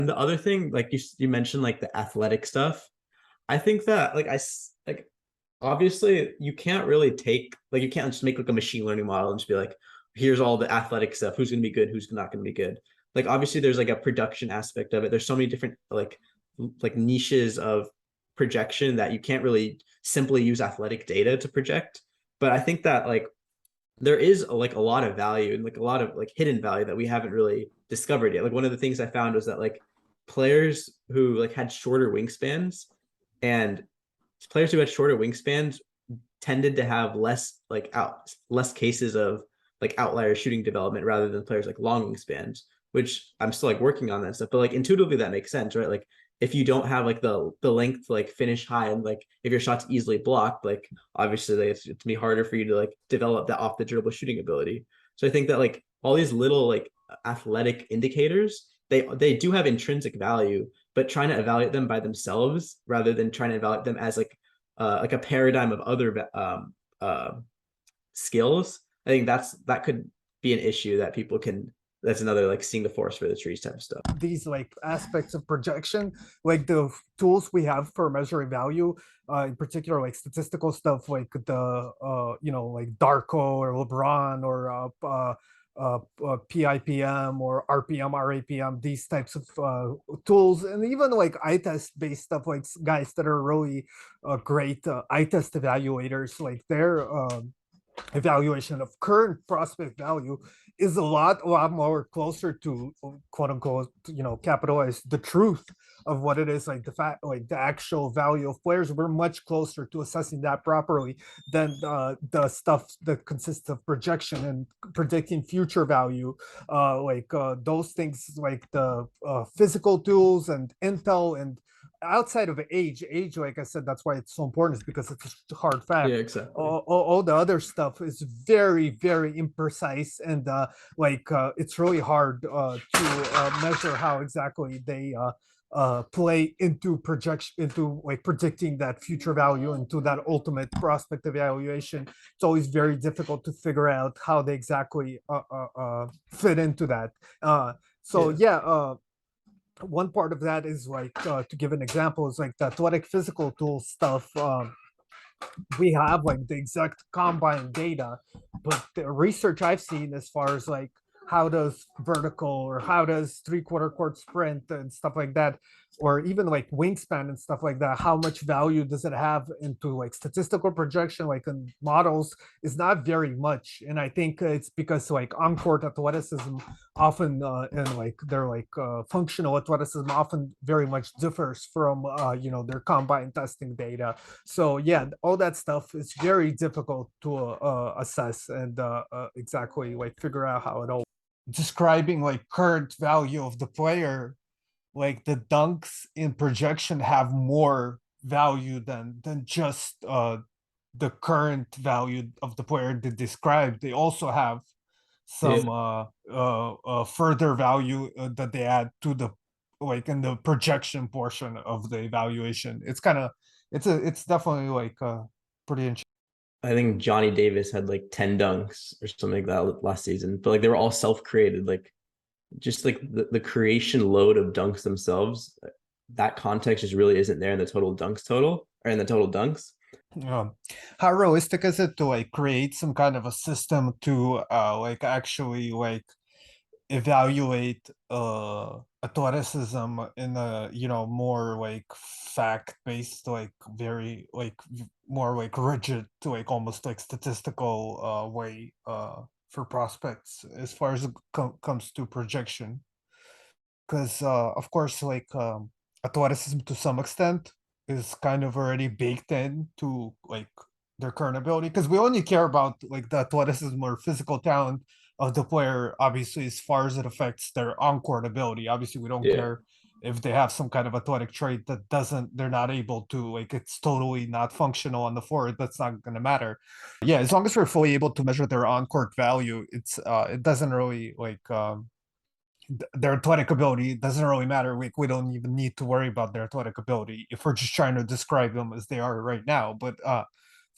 And the other thing, like you mentioned, like the athletic stuff. I think that like obviously you can't really take like you can't just make like a machine learning model and just be like, here's all the athletic stuff. Who's gonna be good? Who's not gonna be good? Like obviously there's like a production aspect of it. There's so many different like niches of projection that you can't really simply use athletic data to project. But I think that like there is like a lot of value and like a lot of like hidden value that we haven't really discovered yet. Like one of the things I found was that like players who like had shorter wingspans and players who had shorter wingspans tended to have less cases of like outlier shooting development rather than players like long wingspans, which I'm still like working on that stuff. But like intuitively that makes sense, right? Like if you don't have like the length to like finish high and like if your shot's easily blocked, like obviously like, it's to be harder for you to like develop that off the dribble shooting ability. So I think that like all these little like athletic indicators, they do have intrinsic value, but trying to evaluate them by themselves rather than trying to evaluate them as like a paradigm of other skills. I think that could be an issue that people can. That's another like seeing the forest for the trees type of stuff. These like aspects of projection, like the tools we have for measuring value, in particular like statistical stuff like the like Darko or LeBron or PIPM or RPM, RAPM, these types of tools, and even like eye test based stuff, like guys that are really great eye test evaluators, like their evaluation of current prospect value is a lot more closer to quote unquote, capitalize the truth of what it is, like the fact, like the actual value of players. We're much closer to assessing that properly than the stuff that consists of projection and predicting future value. Those things, like the physical tools and intel, and outside of age, like I said, that's why it's so important, is because it's a hard Yeah, fact. exactly. All the other stuff is very imprecise, and it's really hard to measure how exactly they play into projection, into like predicting that future value, into that ultimate prospect evaluation. It's always very difficult to figure out how they exactly fit into that. So Yeah. yeah, one part of that is like, to give an example, is like the athletic physical tool stuff. We have like the exact combine data, but the research I've seen, as far as like how does vertical or how does three-quarter court sprint and stuff like that, or even like wingspan and stuff like that, how much value does it have into like statistical projection, like in models, is not very much. And I think it's because like on-court athleticism often, and like their like functional athleticism often very much differs from their combine testing data. So yeah, all that stuff is very difficult to assess and exactly like figure out how it all. Describing like current value of the player, like the dunks in projection have more value than just the current value of the player they described. They also have Yeah. some further value that they add to the, like in the projection portion of the evaluation. It's kind of, it's definitely like pretty interesting. I think Johnny Davis had like 10 dunks or something like that last season, but like they were all self-created. Like just like the creation load of dunks themselves, that context just really isn't there in the total dunks total or in the total dunks. Um, how realistic is it to like create some kind of a system to like actually like evaluate athleticism in a, more like fact-based, like very like more like rigid, to like almost like statistical way for prospects, as far as it comes to projection? Because of course, like athleticism to some extent is kind of already baked in to like their current ability, because we only care about like the athleticism or physical talent of the player, obviously, as far as it affects their on-court ability. Obviously, we don't Yeah. care if they have some kind of athletic trait that doesn't, they're not able to, like, it's totally not functional on the floor, that's not going to matter. Yeah, as long as we're fully able to measure their on-court value, it doesn't really like their athletic ability doesn't really matter. We don't even need to worry about their athletic ability if we're just trying to describe them as they are right now. But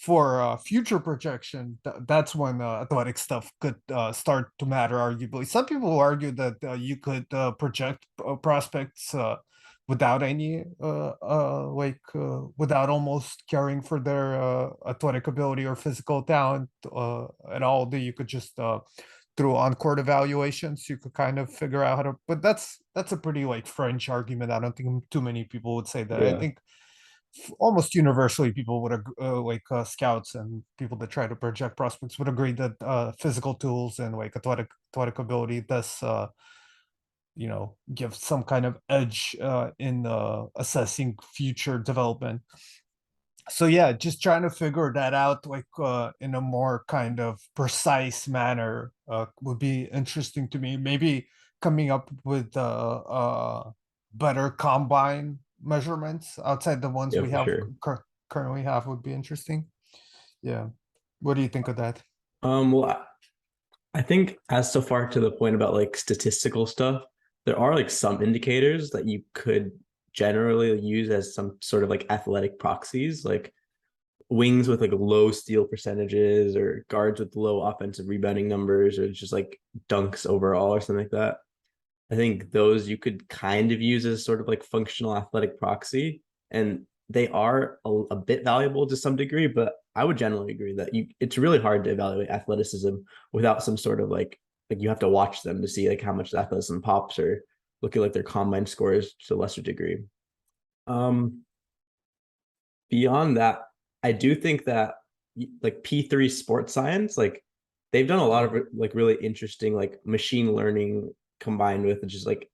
for future projection, that's when athletic stuff could start to matter. Arguably, some people argue that you could project prospects without any without almost caring for their athletic ability or physical talent at all. That you could just through on-court evaluations, you could kind of figure out how to. But that's a pretty like French argument. I don't think too many people would say that. I Yeah, think almost universally people would scouts and people that try to project prospects would agree that physical tools and like athletic ability does give some kind of edge in assessing future development. So yeah, just trying to figure that out like in a more kind of precise manner would be interesting to me. Maybe coming up with better combine measurements outside the ones yeah, we for have sure. currently have would be interesting. Yeah. What do you think of that? Well, I think as so far to the point about like statistical stuff, there are like some indicators that you could generally use as some sort of like athletic proxies, like wings with like low steal percentages or guards with low offensive rebounding numbers or just like dunks overall or something like that. I think those you could kind of use as sort of like functional athletic proxy, and they are a bit valuable to some degree. But I would generally agree that it's really hard to evaluate athleticism without some sort of like you have to watch them to see like how much athleticism pops or look at like their combine scores to a lesser degree. Um, Beyond that, I do think that like P3 sports science, like they've done a lot of like really interesting like machine learning combined with just like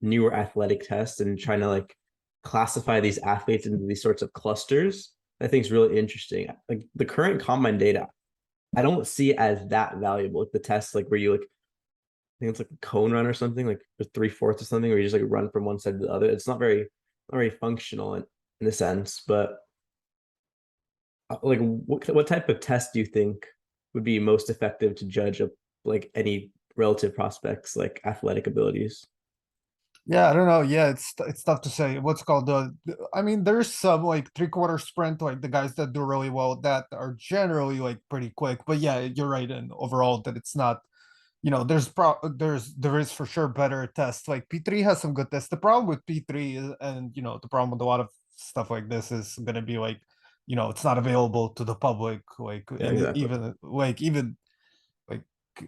newer athletic tests and trying to like classify these athletes into these sorts of clusters. I think is really interesting. Like the current combine data, I don't see it as that valuable. Like the tests, like where you like, I think it's like a cone run or something, like 3/4 or something, where you just like run from one side to the other. It's not very functional in a sense, but like what type of test do you think would be most effective to judge a like any relative prospects like athletic abilities? Yeah, I don't know. Yeah, it's tough to say. What's called I mean, there's some like three-quarter sprint, like the guys that do really well with that are generally like pretty quick. But yeah, you're right. And overall, that it's not. There is for sure better tests. Like P3 has some good tests. The problem with P3 is, and the problem with a lot of stuff like this is gonna be like, it's not available to the public. Like, Yeah, and exactly. even like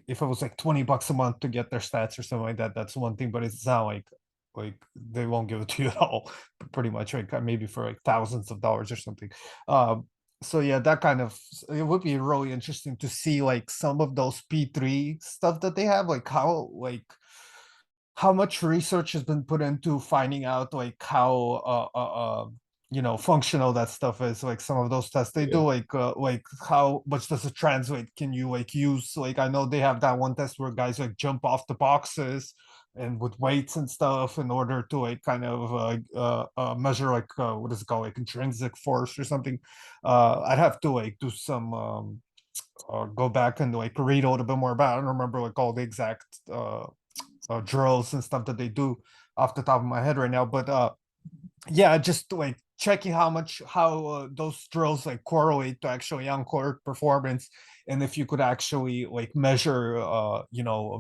if it was like $20 a month to get their stats or something like that, that's one thing. But it's not like they won't give it to you at all. Pretty much, like maybe for like thousands of dollars or something. So yeah, that kind of it would be really interesting to see like some of those P3 stuff that they have, like how much research has been put into finding out like how functional that stuff is. Like some of those tests they do, Yeah, like how much does it translate? Can you like use, like, I know they have that one test where guys like jump off the boxes and with weights and stuff in order to like kind of measure like what is it called, like intrinsic force or something. I'd have to like do some go back and like read a little bit more about it. I don't remember like all the exact drills and stuff that they do off the top of my head right now. But yeah, just like checking how those drills like correlate to actually on court performance, and if you could actually like measure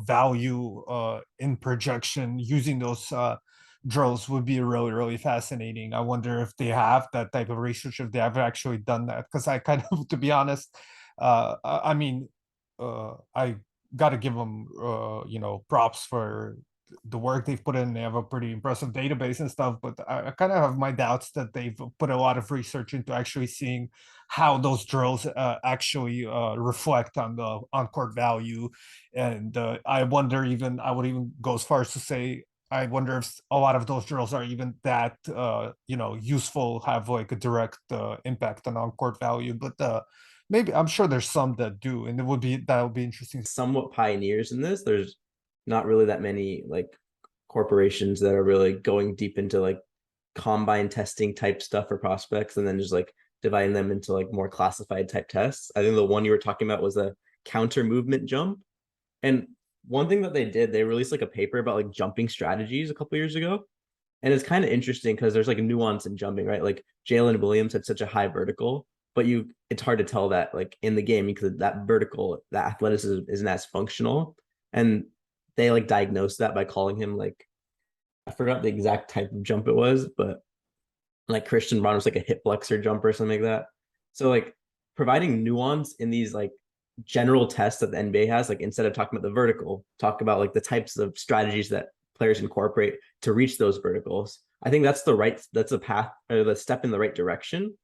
value in projection using those drills would be really fascinating. I wonder if they have that type of research, if they have actually done that, because I kind of to be honest, I mean, I got to give them props for the work they've put in. They have a pretty impressive database and stuff, but I kind of have my doubts that they've put a lot of research into actually seeing how those drills actually reflect on the on-court value. And I would even go as far as to say, I wonder if a lot of those drills are even that useful, have like a direct impact on on-court value. But maybe I'm sure there's some that do, and that would be interesting. somewhat pioneers in this. There's not really that many like corporations that are really going deep into like combine testing type stuff for prospects and then just like dividing them into like more classified type tests. I think the one you were talking about was a counter movement jump. And one thing that they did, they released like a paper about like jumping strategies a couple years ago. And it's kind of interesting because there's like a nuance in jumping, right? Like Jalen Williams had such a high vertical, but it's hard to tell that like in the game because that vertical, that athleticism isn't as functional. And they like diagnosed that by calling him like, I forgot the exact type of jump it was, but like Christian Braun was like a hip flexor jump or something like that. So like providing nuance in these like general tests that the NBA has, like instead of talking about the vertical, talk about like the types of strategies that players incorporate to reach those verticals. I think that's a path or the step in the right direction.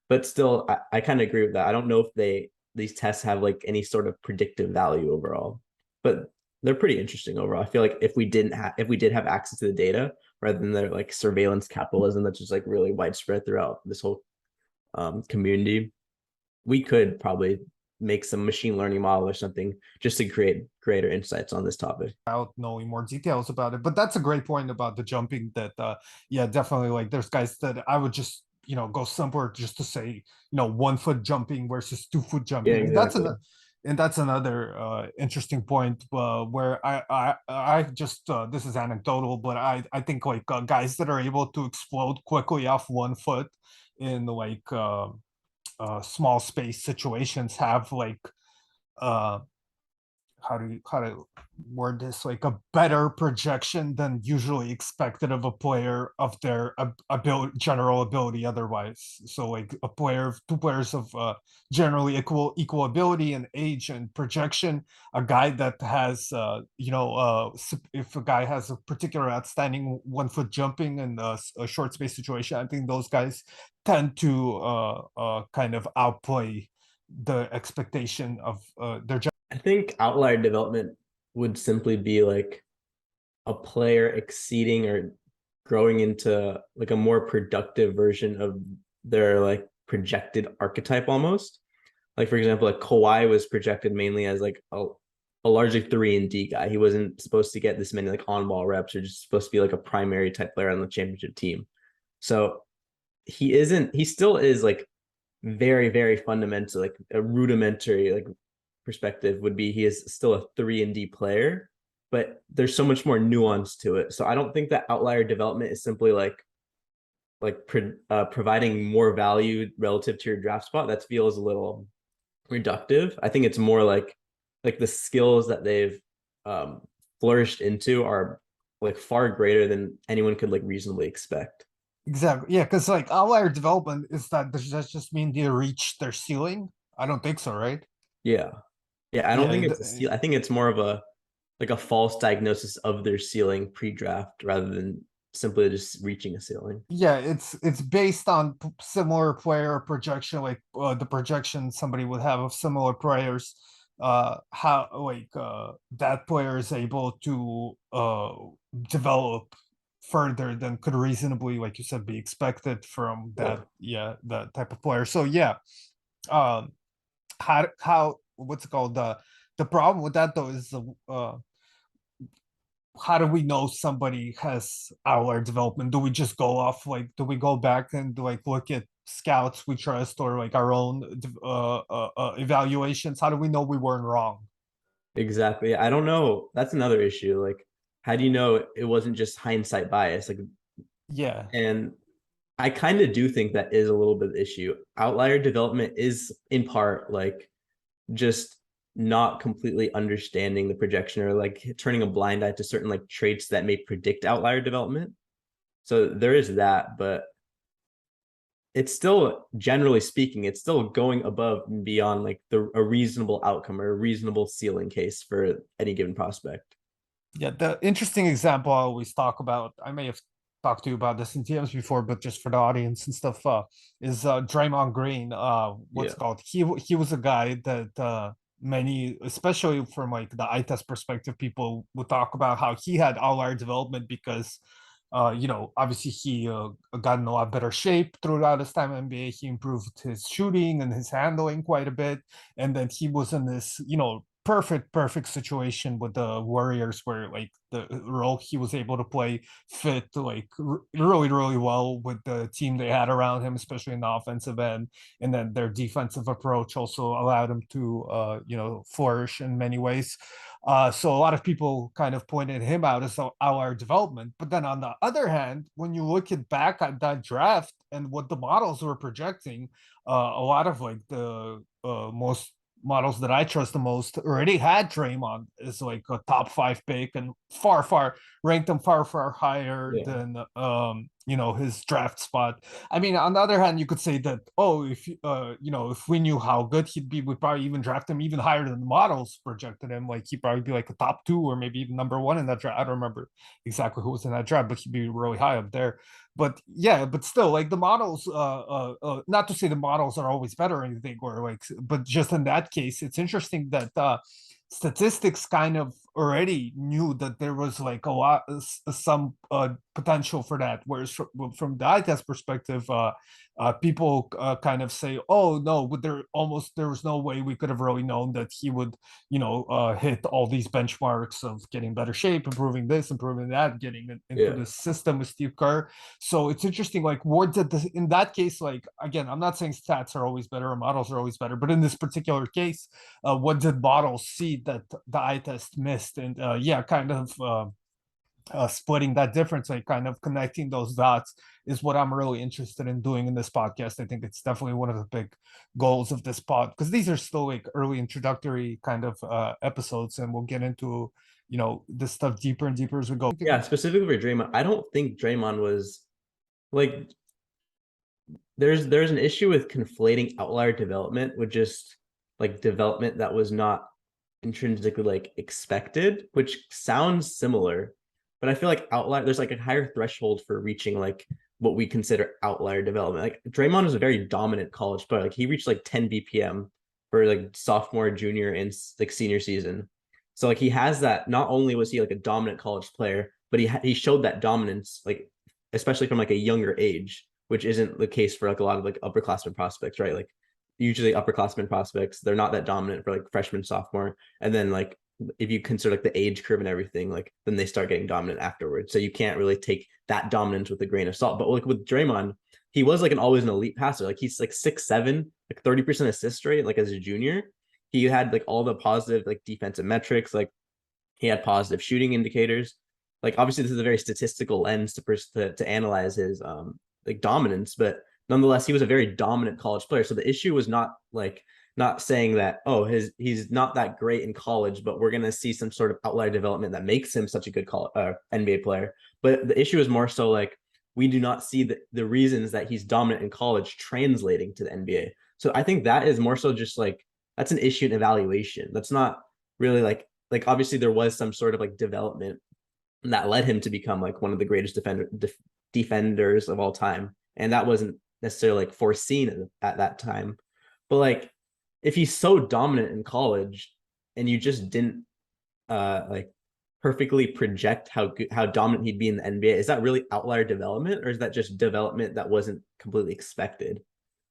But still, I kind of agree with that. I don't know if these tests have like any sort of predictive value overall, but they're pretty interesting overall. I feel like if we did have access to the data rather than the like surveillance capitalism that's just like really widespread throughout this whole community, we could probably make some machine learning model or something just to create greater insights on this topic. Without knowing more details about it. But that's a great point about the jumping that yeah, definitely like there's guys that I would just go somewhere just to say 1 foot jumping versus 2 foot Yeah, jumping. exactly. And that's another interesting point where I just this is anecdotal, but I think like guys that are able to explode quickly off 1 foot in like small space situations have like uh how to word this, like a better projection than usually expected of a player of their ability, general ability otherwise. So like two players of generally equal ability and age and projection, a guy that has if a guy has a particular outstanding 1 foot jumping in a short space situation, I think those guys tend to kind of outplay the expectation of their. I think outlier development would simply be like a player exceeding or growing into like a more productive version of their like projected archetype almost. Like for example, like Kawhi was projected mainly as like a largely 3-and-D guy. He wasn't supposed to get this many like on-ball reps or just supposed to be like a primary type player on the championship team. So he still is like very, very fundamental, like a rudimentary like perspective would be he is still a 3-and-D player, but there's so much more nuance to it. So I don't think that outlier development is simply providing more value relative to your draft spot. That feels a little reductive. I think it's more like the skills that they've um, flourished into are like far greater than anyone could like reasonably expect. Exactly. Yeah, because like outlier development is that does that just mean they reach their ceiling? I don't think so, right? Yeah. Yeah, I don't Yeah, think it's a seal. I think it's more of a like a false diagnosis of their ceiling pre-draft rather than simply just reaching a ceiling. yeah, it's based on similar player projection, like the projection somebody would have of similar players. How like that player is able to develop further than could reasonably, like you said, be expected from Yeah. that type of player. So yeah, um, how what's it called, the problem with that though is how do we know somebody has our development? Do we just go off, like do we go back and like look at scouts we trust or like our own evaluations? How do we know we weren't wrong? Exactly. I don't know. That's another issue. Like, how do you know it wasn't just hindsight bias? Like, Yeah, and I kind of do think that is a little bit of issue. Outlier development is in part like just not completely understanding the projection or like turning a blind eye to certain like traits that may predict outlier development. So there is that, but it's still generally speaking, it's still going above and beyond like a reasonable outcome or a reasonable ceiling case for any given prospect. yeah. The interesting example I always talk about, I may have talked to you about this in TMs before, but just for the audience and stuff, is Draymond Green. What's Yeah. it called? He was a guy that many, especially from like the eye test perspective, people would talk about how he had outlier development because obviously he got in a lot better shape throughout his time in NBA. He improved his shooting and his handling quite a bit, and then he was in this perfect situation with the Warriors where like the role he was able to play fit like really well with the team they had around him, especially in the offensive end, and then their defensive approach also allowed him to flourish in many ways. So a lot of people kind of pointed him out as our development. But then on the other hand, when you look at back at that draft and what the models were projecting, a lot of like the most models that I trust the most already had Draymond as like a top 5 pick and far ranked him far higher Yeah. than his draft spot. I mean, on the other hand, you could say that, oh, if we knew how good he'd be, we'd probably even draft him even higher than the models projected him. Like he'd probably be like a top 2 or maybe even number 1 in that draft. I don't remember exactly who was in that draft, but he'd be really high up there. But yeah, but still, like the models, not to say the models are always better or anything, or like, but just in that case, it's interesting that statistics kind of already knew that there was like a lot, some potential for that. Whereas from the eye test perspective, people kind of say, "Oh no, but there was no way we could have really known that he would, hit all these benchmarks of getting better shape, improving this, improving that, getting into Yeah. the system with Steve Kerr." So it's interesting, like in that case, like again, I'm not saying stats are always better or models are always better, but in this particular case, what did models see that the eye test missed? And yeah, kind of splitting that difference, like kind of connecting those dots is what I'm really interested in doing in this podcast. I think it's definitely one of the big goals of this pod because these are still like early introductory kind of episodes, and we'll get into this stuff deeper and deeper as we go. Yeah, specifically for Draymond, I don't think Draymond was like there's an issue with conflating outlier development with just like development that was not intrinsically like expected, which sounds similar, but I feel like outlier there's like a higher threshold for reaching like what we consider outlier development. Like Draymond was a very dominant college player. Like he reached like 10 BPM for like sophomore, junior, and like senior season. So like he has that. Not only was he like a dominant college player, but he showed that dominance like especially from like a younger age, which isn't the case for like a lot of like upperclassmen prospects, right? Like usually upperclassmen prospects, they're not that dominant for like freshman, sophomore, and then like if you consider like the age curve and everything, like then they start getting dominant afterwards. So you can't really take that dominance with a grain of salt. But like with Draymond, he was like always an elite passer. Like he's like 6'7", like 30% assist rate, like as a junior. He had like all the positive like defensive metrics, like he had positive shooting indicators. Like obviously this is a very statistical lens to analyze his like dominance, but nonetheless he was a very dominant college player. So the issue was not saying that he's not that great in college, but we're gonna see some sort of outlier development that makes him such a good NBA player. But the issue is more so like we do not see the reasons that he's dominant in college translating to the NBA. So I think that is more so just like that's an issue in evaluation. That's not really like obviously there was some sort of like development that led him to become like one of the greatest defenders of all time, and that wasn't necessarily like foreseen at that time. But like if he's so dominant in college and you just didn't like perfectly project how dominant he'd be in the NBA, is that really outlier development or is that just development that wasn't completely expected?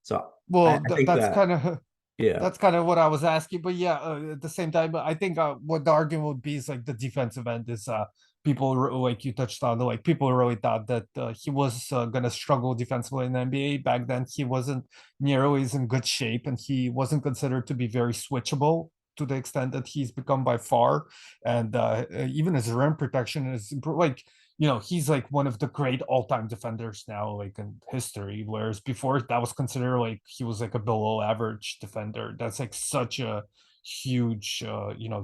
So Well, I think that's that kind of yeah. that's kind of what I was asking. But yeah, at the same time, I think what the argument would be is like the defensive end is people like you touched on, like people really thought that he was gonna struggle defensively in the NBA back then. He wasn't nearly as in good shape, and he wasn't considered to be very switchable to the extent that he's become by far. And even his rim protection is like he's like one of the great all-time defenders now, like in history. Whereas before that was considered like he was like a below average defender. That's like such a huge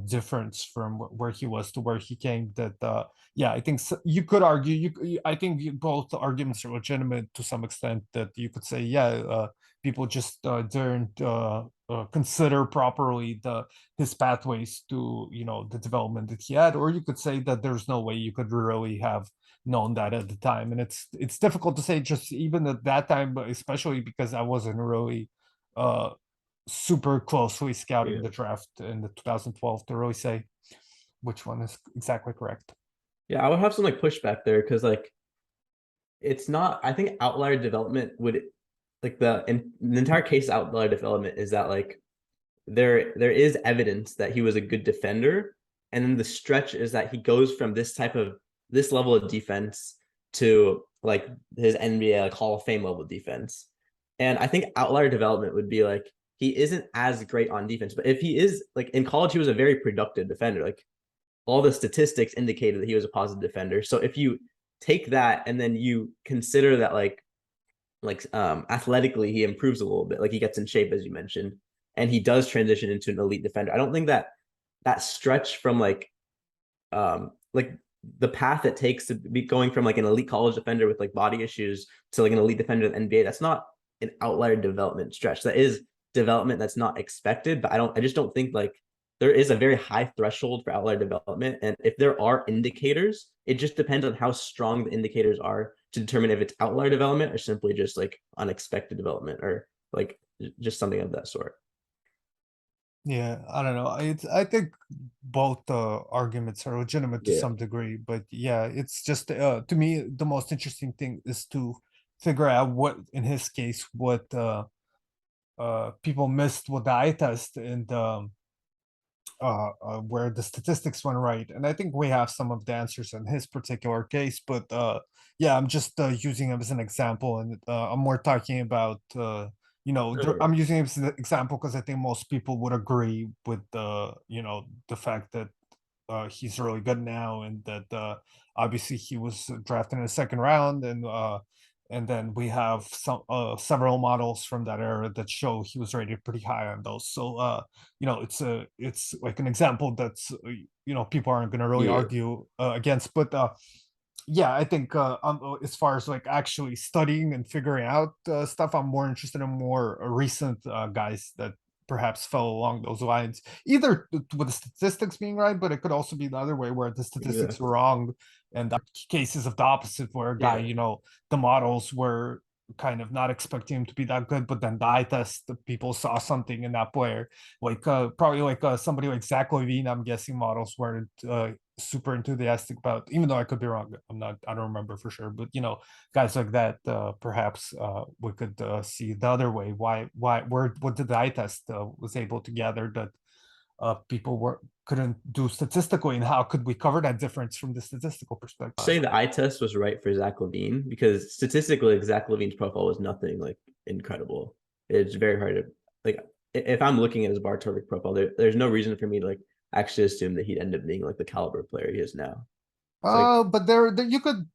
difference from where he was to where he came that yeah, I think you could argue I think both arguments are legitimate to some extent, that you could say yeah, people just didn't consider properly his pathways to the development that he had, or you could say that there's no way you could really have known that at the time. And it's difficult to say just even at that time, but especially because I wasn't really uh super closely scouting Yeah. the draft in the 2012 to really say which one is exactly correct. Yeah, I would have some like pushback there because like it's not. I think outlier development would like the entire case of outlier development is that like there is evidence that he was a good defender, and then the stretch is that he goes from this level of defense to like his NBA like Hall of Fame level defense. And I think outlier development would be like he isn't as great on defense, but if he is like in college, he was a very productive defender. Like all the statistics indicated that he was a positive defender. So if you take that and then you consider that athletically he improves a little bit, like he gets in shape as you mentioned, and he does transition into an elite defender. I don't think that that stretch from like the path it takes to be going from like an elite college defender with like body issues to like an elite defender in the NBA, that's not an outlier development stretch. That is development that's not expected, but I just don't think like there is a very high threshold for outlier development. And if there are indicators, it just depends on how strong the indicators are to determine if it's outlier development or simply just like unexpected development or like just something of that sort. Yeah, I don't know. I think both arguments are legitimate to Yeah. some degree, but yeah, it's just to me the most interesting thing is to figure out what, in his case, what people missed with the eye test and where the statistics went right. And I think we have some of the answers in his particular case, but yeah, I'm just using him as an example, and I'm more talking about I'm using him as an example because I think most people would agree with the fact that he's really good now, and that obviously he was drafted in the second round, and then we have some several models from that era that show he was rated pretty high on those. So it's like an example that's people aren't going to really Yeah. argue against. But yeah, I think as far as like actually studying and figuring out stuff, I'm more interested in more recent guys that perhaps fell along those lines, either with the statistics being right, but it could also be the other way where the statistics Exactly. were wrong, and cases of the opposite where a guy, Yeah. the models were kind of not expecting him to be that good, but then the eye test, the people saw something in that player, like probably like somebody like Zach Levine. I'm guessing models weren't super enthusiastic about, even though I could be wrong. I don't remember for sure, but guys like that, perhaps we could see the other way. What did the eye test was able to gather that people couldn't do statistically, and how could we cover that difference from the statistical perspective? Say the eye test was right for Zach Levine because statistically, Zach Levine's profile was nothing like incredible. It's very hard to like if I'm looking at his Bartovik profile, there's no reason for me to like actually assume that he'd end up being like the caliber player he is now. It's like But there you could,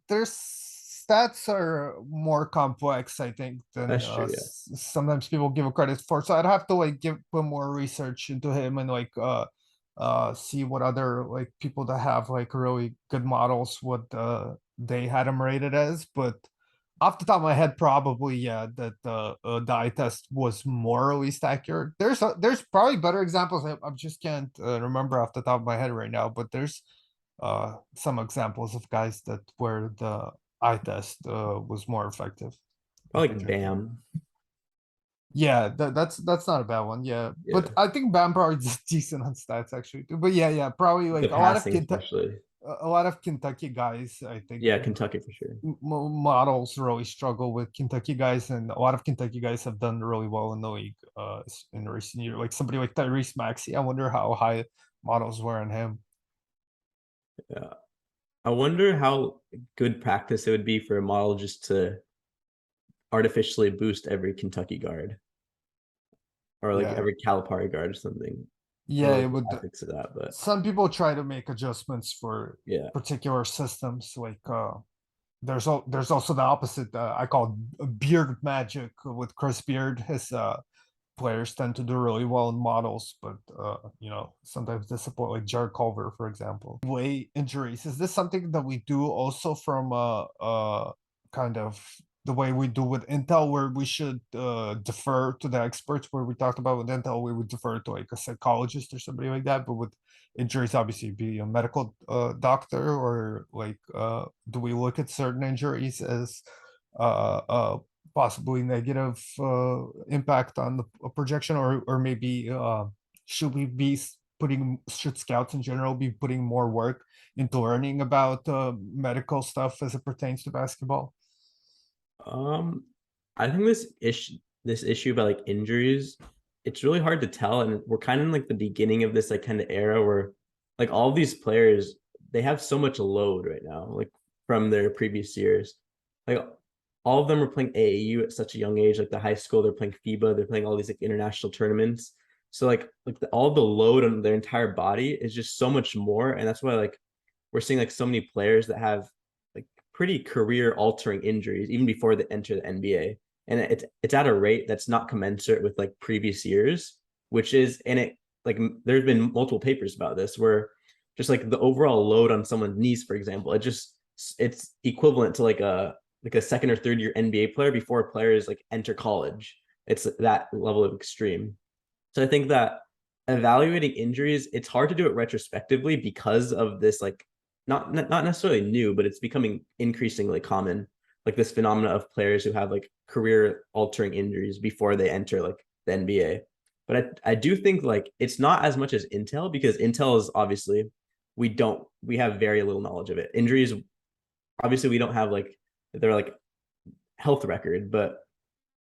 their stats are more complex, I think, than that's true. Yeah. sometimes people give a credit for. So I'd have to like put more research into him, and like see what other like people that have like really good models, what they had him rated as. But off the top of my head, probably yeah, that the eye test was more or least accurate. There's probably better examples. I just can't remember off the top of my head right now, but there's some examples of guys that where the eye test was more effective I in like projecting. Bam. Yeah, that's not a bad one. Yeah, Yeah. but I think Bam probably is decent on stats actually too. But yeah, probably The like passing, especially. A lot of Kentucky guys, I think Yeah, Kentucky for sure. models really struggle with Kentucky guys, and a lot of Kentucky guys have done really well in the league in recent years. Like somebody like Tyrese Maxey, I wonder how high models were on him. Yeah. I wonder how good practice it would be for a model just to artificially boost every Kentucky guard or like Yeah, every Calipari guard or something. I yeah, don't know it like would. the ethics of that, but Some people try to make adjustments for yeah. particular systems. Like there's also the opposite. I call beard magic with Chris Beard. His players tend to do really well in models, but sometimes disappoint, like Jared Culver, for example. Way injuries. Is this something that we do also from kind of the way we do with Intel, where we should defer to the experts, where we talked about with Intel, we would defer to like a psychologist or somebody like that, but with injuries, obviously be a medical doctor, or like do we look at certain injuries as uh, uh, possibly negative impact on the projection, or maybe should we be should scouts in general be putting more work into learning about medical stuff as it pertains to basketball? Um I think this issue about like injuries it's really hard to tell, and we're kind of in like the beginning of this like kind of era where like all of these players they have so much load right now, like from their previous years. Like all of them are playing AAU at such a young age, like the high school, they're playing FIBA, they're playing all these like international tournaments. So all the load on their entire body is just so much more, and that's why like we're seeing like so many players that have like pretty career altering injuries even before they enter the NBA. And it's at a rate that's not commensurate with like previous years, which is and it like there's been multiple papers about this where just like the overall load on someone's knees, for example, it's equivalent to like a second or third year NBA player before players like enter college. It's that level of extreme. So I think that evaluating injuries, it's hard to do it retrospectively because of this like not necessarily new, but it's becoming increasingly common. Like this phenomena of players who have like career altering injuries before they enter like the NBA. But I do think like it's not as much as Intel because Intel is obviously we have very little knowledge of it. Injuries, obviously we don't have like they're like health record, but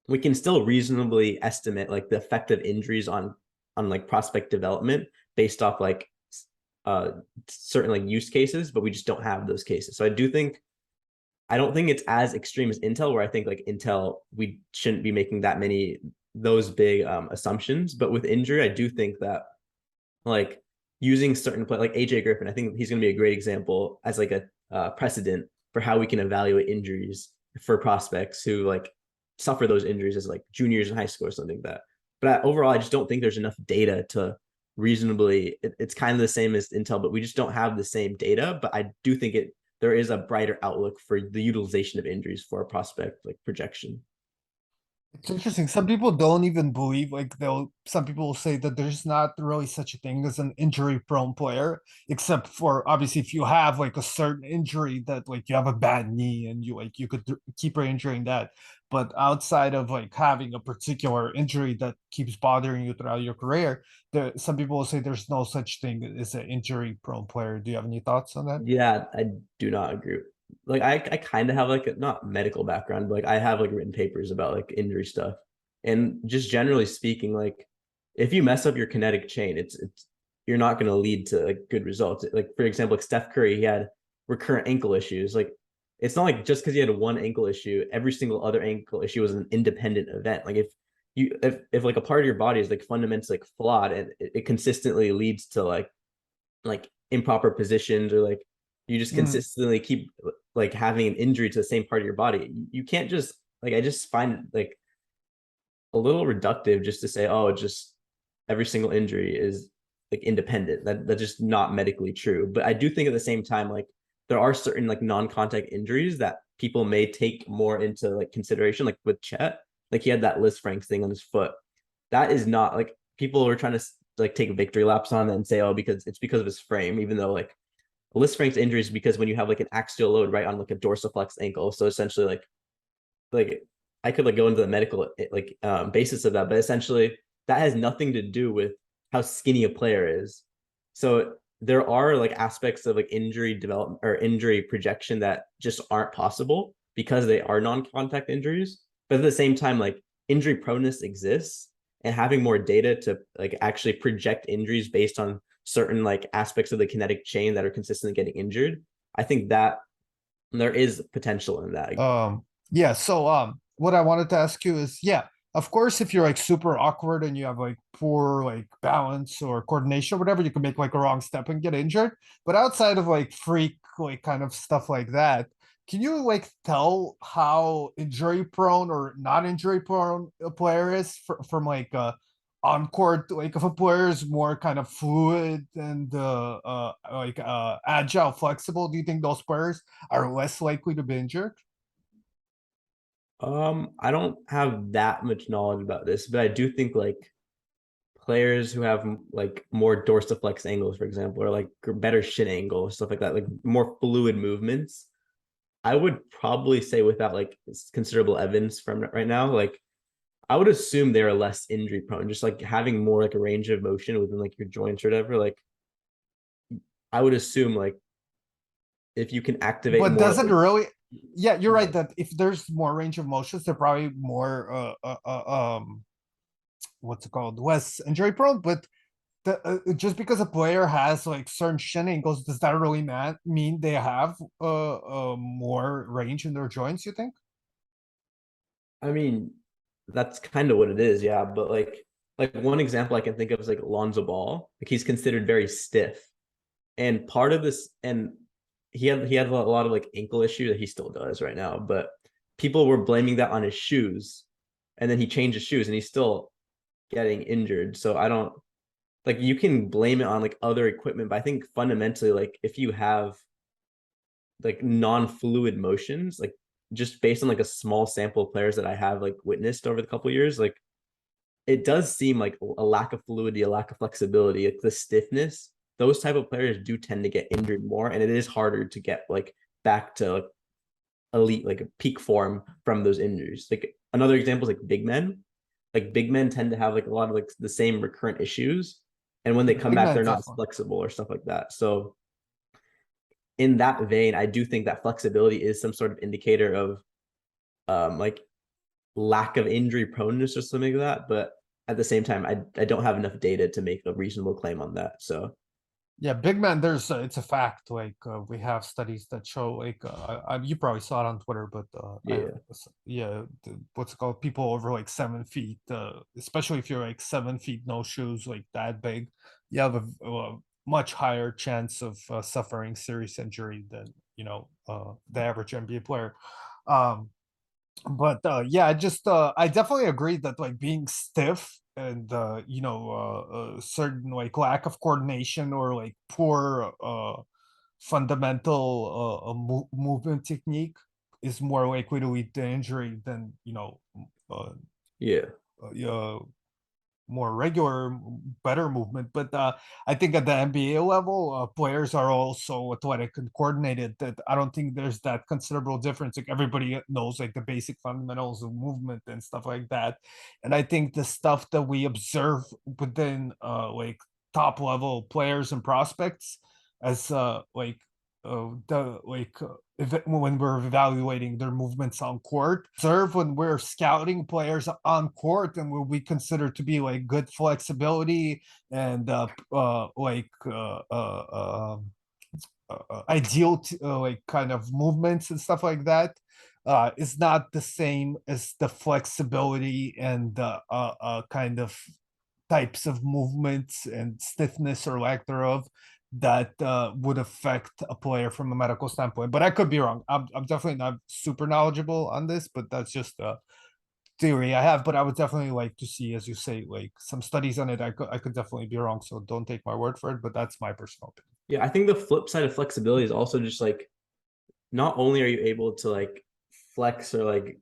we can still reasonably estimate like the effect of injuries on like prospect development based off like uh certain like use cases, but we just don't have those cases. So I don't think it's as extreme as Intel, where I think like Intel we shouldn't be making that many those big assumptions. But with injury, I do think that like using certain play like AJ Griffin, I think he's going to be a great example as like a precedent for how we can evaluate injuries for prospects who like suffer those injuries as like juniors in high school or something like that. But overall, I just don't think there's enough data to reasonably. It's kind of the same as Intel, but we just don't have the same data. But I do think there is a brighter outlook for the utilization of injuries for a prospect like projection. It's interesting. Some people don't even believe, some people will say that there's not really such a thing as an injury prone player, except for obviously if you have like a certain injury that like you have a bad knee and you could keep re-injuring that. But outside of like having a particular injury that keeps bothering you throughout your career, some people will say there's no such thing as an injury prone player. Do you have any thoughts on that? Yeah, I do not agree. Like I kind of have like a not medical background, but like I have like written papers about like injury stuff. And just generally speaking, like if you mess up your kinetic chain, it's you're not going to lead to like good results. Like for example, like Steph Curry, he had recurrent ankle issues. Like it's not like just because he had one ankle issue, every single other ankle issue was an independent event. Like if like a part of your body is like fundamentally like flawed and it consistently leads to like improper positions or like you just Mm. consistently keep like having an injury to the same part of your body. You can't just like I just find it like a little reductive just to say, oh, just every single injury is like independent. That's just not medically true. But I do think at the same time, like there are certain like non-contact injuries that people may take more into like consideration, like with Chet, like he had that Liz Franks thing on his foot. That is not like people are trying to like take victory laps on it and say, oh, because it's because of his frame, even though like Liz Franks injury is because when you have like an axial load right on like a dorsiflex ankle. So essentially like I could like go into the medical like basis of that, but essentially that has nothing to do with how skinny a player is. So there are like aspects of like injury development or injury projection that just aren't possible because they are non-contact injuries. But at the same time, like injury proneness exists, and having more data to like actually project injuries based on certain like aspects of the kinetic chain that are consistently getting injured, I think that there is potential in that. Yeah, so what I wanted to ask you is, yeah, of course, if you're like super awkward and you have like poor like balance or coordination or whatever, you can make like a wrong step and get injured. But outside of like freak like kind of stuff like that, can you like tell how injury prone or not injury prone a player is from like on court, like if a player is more kind of fluid and agile, flexible, do you think those players are less likely to be injured? I don't have that much knowledge about this, but I do think like players who have like more dorsiflex angles, for example, or like better shin angle, stuff like that, like more fluid movements. I would probably say without like considerable evidence from right now, like I would assume they're less injury prone, just like having more like a range of motion within like your joints or whatever. Like I would assume like if you can activate But more doesn't like really, yeah, you're right that if there's more range of motions, they're probably more what's it called, less injury prone. But just because a player has like certain shin angles, does that really mean they have more range in their joints? You think? I mean, that's kind of what it is, yeah. But like one example I can think of is like Lonzo Ball. Like he's considered very stiff. And part of this, and he had a lot of like ankle issue that he still does right now, but people were blaming that on his shoes. And then he changed his shoes and he's still getting injured. So I don't like you can blame it on like other equipment, but I think fundamentally, like if you have like non-fluid motions, like just based on like a small sample of players that I have like witnessed over the couple of years, like it does seem like a lack of fluidity, a lack of flexibility, like the stiffness. Those type of players do tend to get injured more, and it is harder to get like back to like elite, like a peak form from those injuries. Like another example is like big men. Like big men tend to have like a lot of like the same recurrent issues, and when they Yeah, come big back, man they're not as definitely. flexible or stuff like that. So in that vein, I do think that flexibility is some sort of indicator of like lack of injury proneness or something like that. But at the same time, I don't have enough data to make a reasonable claim on that. So Yeah, big man. There's it's a fact. Like we have studies that show like you probably saw it on Twitter, but yeah, yeah, what's it called? People over like 7 feet, especially if you're like 7 feet no shoes, like that big, you have a much higher chance of suffering serious injury than the average NBA player. Um, but yeah, I definitely agree that like being stiff and certain like lack of coordination or like poor fundamental movement technique is more likely to lead to injury than uh, yeah, uh, more regular, better movement. But I think at the NBA level, players are also athletic and coordinated. That I don't think there's that considerable difference. Like everybody knows like the basic fundamentals of movement and stuff like that. And I think the stuff that we observe within like top level players and prospects as the like when we're evaluating their movements on court, observe when we're scouting players on court and what we consider to be like good flexibility and ideal like kind of movements and stuff like that is not the same as the flexibility and the kind of types of movements and stiffness or lack thereof that would affect a player from a medical standpoint. But I could be wrong. I'm definitely not super knowledgeable on this, but that's just a theory I have. But I would definitely like to see, as you say, like some studies on it. I could definitely be wrong, so don't take my word for it. But that's my personal opinion. yeah. I think the flip side of flexibility is also just like not only are you able to like flex or like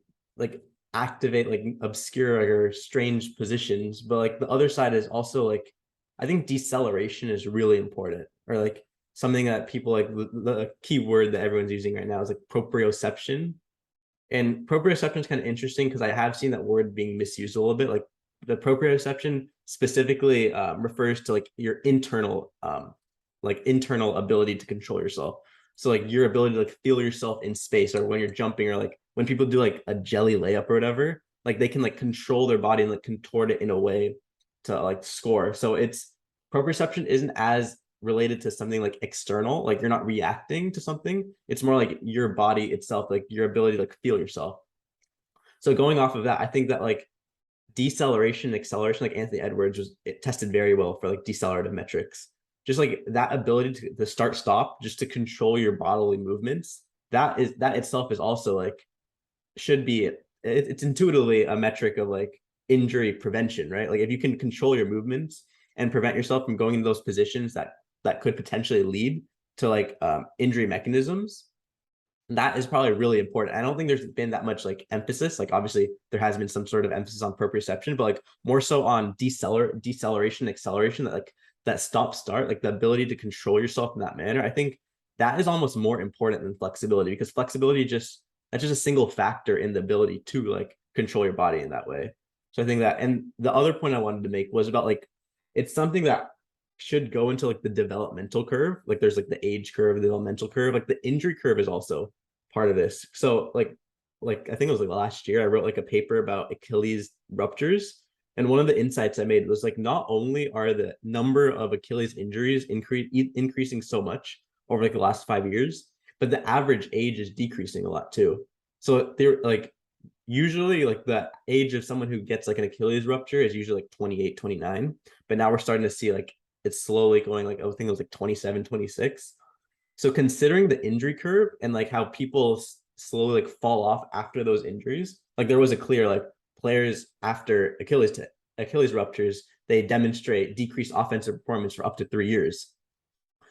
activate like obscure or strange positions, but like the other side is also like I think deceleration is really important, or like something that people like the key word that everyone's using right now is like proprioception. And proprioception is kind of interesting because I have seen that word being misused a little bit. Like the proprioception specifically refers to like internal ability to control yourself. So like your ability to like feel yourself in space, or when you're jumping, or like when people do like a jelly layup or whatever, like they can like control their body and like contort it in a way to like score. So it's proprioception isn't as related to something like external, like you're not reacting to something. It's more like your body itself, like your ability to like feel yourself. So going off of that, I think that like deceleration, acceleration, like Anthony Edwards was it tested very well for like decelerative metrics. Just like that ability to start stop, just to control your bodily movements. That itself is also like should be it's intuitively a metric of like injury prevention, right? Like if you can control your movements and prevent yourself from going into those positions that could potentially lead to like injury mechanisms, that is probably really important. I don't think there's been that much like emphasis. Like obviously there has been some sort of emphasis on proprioception, but like more so on deceleration, acceleration, that like that stop start, like the ability to control yourself in that manner. I think that is almost more important than flexibility, because flexibility just that's just a single factor in the ability to like control your body in that way. So I think that, and the other point I wanted to make was about like it's something that should go into like the developmental curve. Like there's like the age curve, the developmental curve, like the injury curve is also part of this. So like I think it was like last year I wrote like a paper about Achilles ruptures, And one of the insights I made was like, not only are the number of Achilles injuries increasing so much over like the last 5 years, but the average age is decreasing a lot too. So they're like, usually like the age of someone who gets like an Achilles rupture is usually like 28, 29. But now we're starting to see like it's slowly going like, I think it was like 27, 26. So considering the injury curve and like how people slowly like fall off after those injuries, like there was a clear like players after Achilles ruptures, they demonstrate decreased offensive performance for up to 3 years.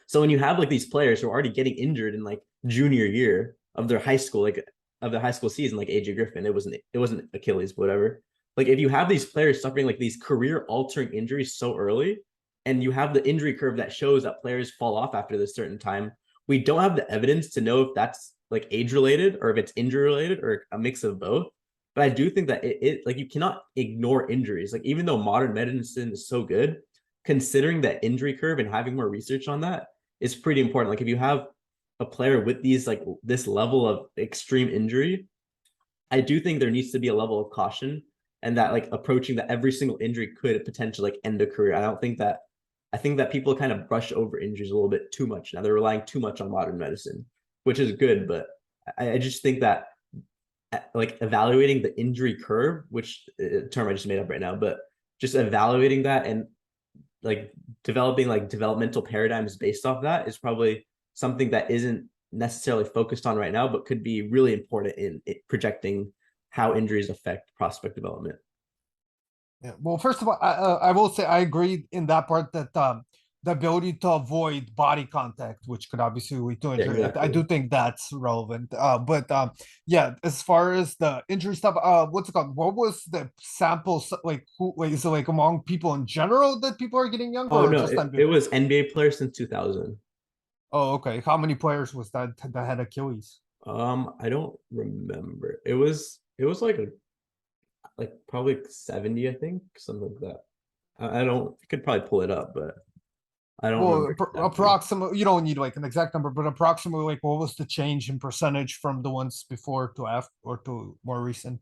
So when you have like these players who are already getting injured in like junior year of their high school, like of their high school season, like AJ Griffin, it wasn't Achilles, whatever. Like if you have these players suffering like these career altering injuries so early, and you have the injury curve that shows that players fall off after this certain time, we don't have the evidence to know if that's like age related or if it's injury related or a mix of both. But I do think that it like you cannot ignore injuries. Like even though modern medicine is so good, considering that injury curve and having more research on that is pretty important. Like if you have a player with these like this level of extreme injury, I do think there needs to be a level of caution and that like approaching that every single injury could potentially like end a career. I think that people kind of brush over injuries a little bit too much. Now they're relying too much on modern medicine, which is good, but I just think that like evaluating the injury curve, which term I just made up right now, but just evaluating that and like developing like developmental paradigms based off that is probably something that isn't necessarily focused on right now, but could be really important in projecting how injuries affect prospect development. Yeah. Well, first of all, I will say I agree in that part that the ability to avoid body contact, which could obviously lead to Yeah, injury, I exactly. do think that's relevant. But yeah, as far as the injury stuff, what's it called? What was the sample like? Who like, is it like among people in general that people are getting younger, Oh or no, just it NBA? was NBA players since 2000. Oh, okay. How many players was that had Achilles? I don't remember. It was like probably 70, I think, something like that. I don't I could probably pull it up, but I don't remember Well, exactly. approximately, you don't need like an exact number, but approximately, like, what was the change in percentage from the ones before to after or to more recent?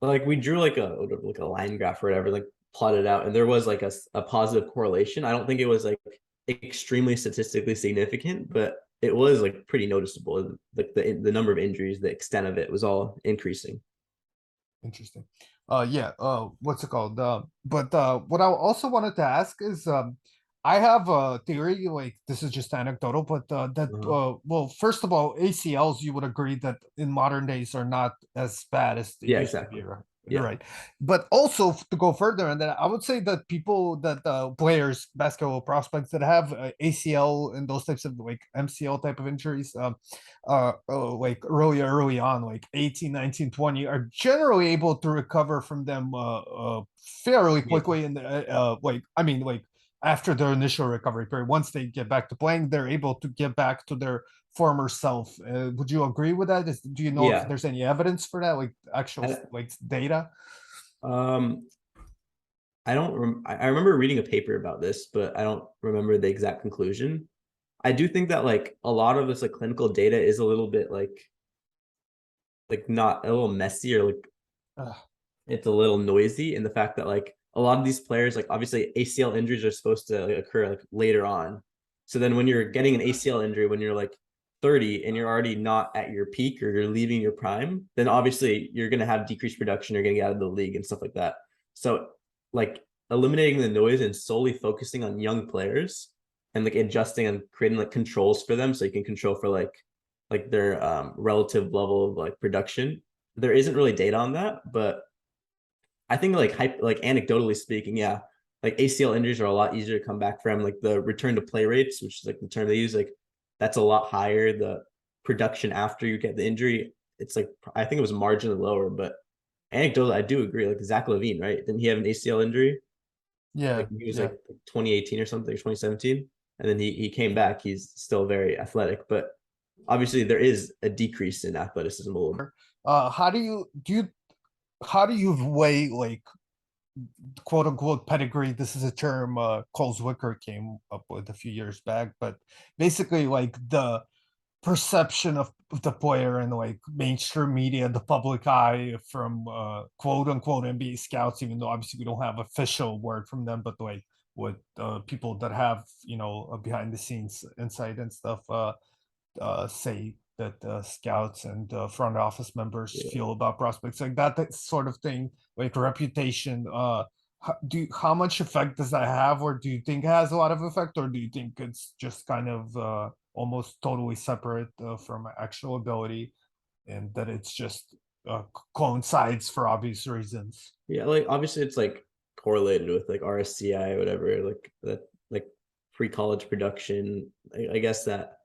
Like we drew like a line graph or whatever, like plotted out, and there was like a positive correlation. I don't think it was like extremely statistically significant, but it was like pretty noticeable. Like the number of injuries, the extent of it was all increasing. Interesting. Yeah. What's it called? But what I also wanted to ask is, I have a theory. Like, this is just anecdotal, but that Uh-huh. well, first of all, ACLs, you would agree that in modern days are not as bad as they Yeah, used to be, exactly. right? Yeah. Right. But also to go further, and that I would say that people that players, basketball prospects that have ACL and those types of like MCL type of injuries, like early on, like 18, 19, 20, are generally able to recover from them fairly Yeah. quickly. And like, I mean, like after their initial recovery period, once they get back to playing, they're able to get back to their former self. Would you agree with that? Do you know if Yeah. there's any evidence for that, like actual I, like data? um, I don't. I remember reading a paper about this, but I don't remember the exact conclusion. I do think that like a lot of this like clinical data is a little bit like not a little messy or like Uh, it's a little noisy in the fact that like a lot of these players, like obviously ACL injuries are supposed to like, occur like later on. So then when you're getting an ACL injury when you're like 30 and you're already not at your peak or you're leaving your prime, then obviously you're going to have decreased production, you're going to get out of the league and stuff like that. So like eliminating the noise and solely focusing on young players and like adjusting and creating like controls for them so you can control for like their relative level of like production. There isn't really data on that, but I think like anecdotally speaking, yeah, like ACL injuries are a lot easier to come back from. Like the return to play rates, which is like the term they use, like that's a lot higher. The production after you get the injury, it's like I think it was marginally lower, but anecdotally, I do agree. Like Zach Levine, right? Didn't he have an ACL injury? yeah, Like he was yeah. like 2018 or something, 2017, and then he came back. He's still very athletic, but obviously there is a decrease in athleticism a little. How do you how do you weigh like quote unquote pedigree? This is a term Cole Zwicker came up with a few years back, but basically like the perception of the player and like mainstream media, the public eye from quote unquote NBA scouts, even though obviously we don't have official word from them, but like what people that have behind the scenes insight and stuff say that scouts and front office members Yeah. feel about prospects, like that sort of thing, like reputation. How much effect does that have, or do you think it has a lot of effect, or do you think it's just kind of almost totally separate from actual ability, and that it's just coincides for obvious reasons? Yeah, like obviously it's like correlated with like RSCI, whatever, like that, like pre-college production. I guess that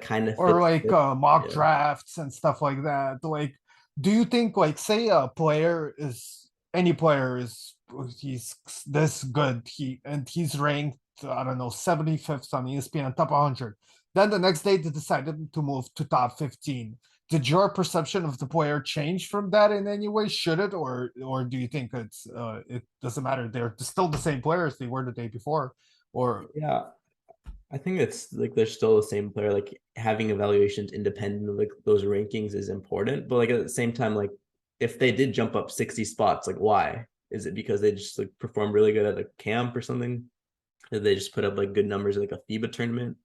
kind of Or fits like with, mock yeah. drafts and stuff like that. Like, do you think, like, say a player is any player is he's this good, he's ranked, I don't know, 75th on ESPN top 100. Then the next day they decided to move to top 15. Did your perception of the player change from that in any way? Should it, or do you think it doesn't matter? They're still the same players they were the day before, or Yeah, I think it's like they're still the same player. Like having evaluations independent of like those rankings is important, but like at the same time, like if they did jump up 60 spots, like why? Is it because they just like perform really good at a camp or something? Did they just put up like good numbers in like a FIBA tournament?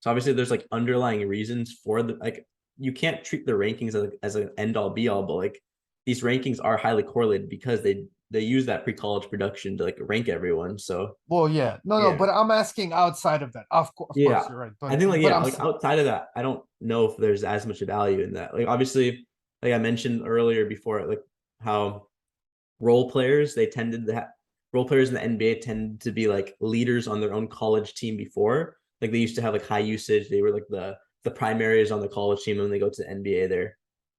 So obviously there's like underlying reasons for the like you can't treat the rankings as an end all be all, but like these rankings are highly correlated because they use that pre-college production to like rank everyone. So well, yeah, no, yeah. but I'm asking outside of that. Of Yeah. course, you're right, I think like but yeah, I'm like outside of that, I don't know if there's as much value in that. Like obviously, like I mentioned earlier before, like how role players they tended to have role players in the NBA tend to be like leaders on their own college team before. Like they used to have like high usage. They were like the primaries on the college team, and when they go to the NBA, they're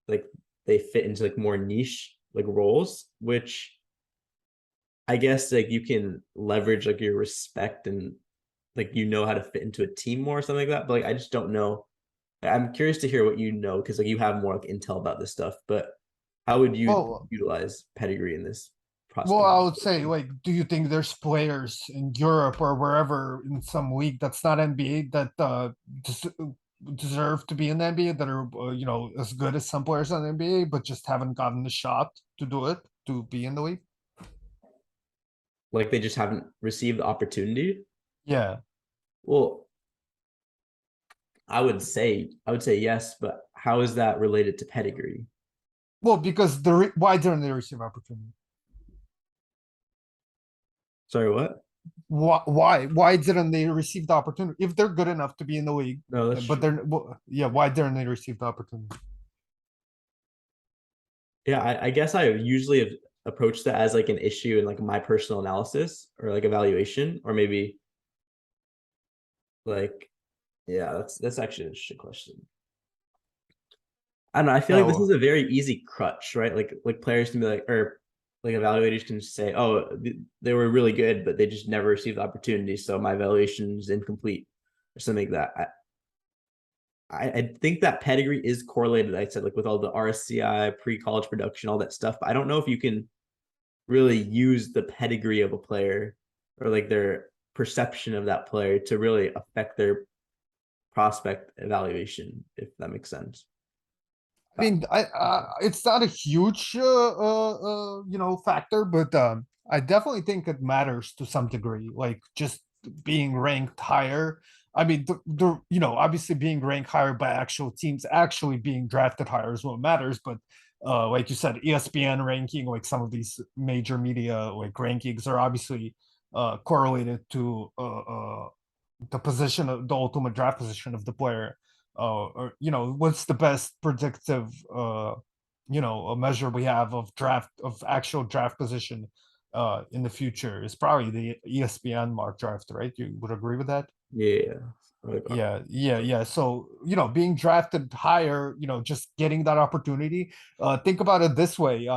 like they fit into like more niche like roles, which I guess like you can leverage like your respect and like how to fit into a team more or something like that. But like I just don't know. I'm curious to hear what you know because like you have more like intel about this stuff. But how would you well, utilize pedigree in this well, prospect? I would say, like, do you think there's players in Europe or wherever in some league that's not NBA that deserve to be in the NBA, that are as good as some players in the NBA, but just haven't gotten the shot to do it, to be in the league? Like they just haven't received the opportunity. Yeah. Well, I would say yes, but how is that related to pedigree? Well, because why didn't they receive opportunity? Sorry, what? Why didn't they receive the opportunity if they're good enough to be in the league? No, that's But true. they're well, yeah. Why didn't they receive the opportunity? Yeah, I guess I usually have approached that as like an issue in like my personal analysis or like evaluation, or maybe like yeah, that's actually an interesting question. I don't know. I feel Yeah. like this is Well, a very easy crutch, right? Like players can be like, or like evaluators can say, oh, they were really good, but they just never received the opportunity, so my evaluation is incomplete or something like that. I think that pedigree is correlated. I said like with all the RSCI, pre-college production, all that stuff. But I don't know if you can really use the pedigree of a player or like their perception of that player to really affect their prospect evaluation, if that makes sense. I mean, it's not a huge factor, but I definitely think it matters to some degree. Like just being ranked higher. I mean, obviously being ranked higher by actual teams, actually being drafted higher is what matters. But like you said, ESPN ranking, like some of these major media like rankings are obviously correlated to the position of the ultimate draft position of the player, or what's the best predictive a measure we have of actual draft position in the future is probably the ESPN mock draft, right? You would agree with that? Yeah. Like, Yeah. So, being drafted higher, just getting that opportunity. Think about it this way.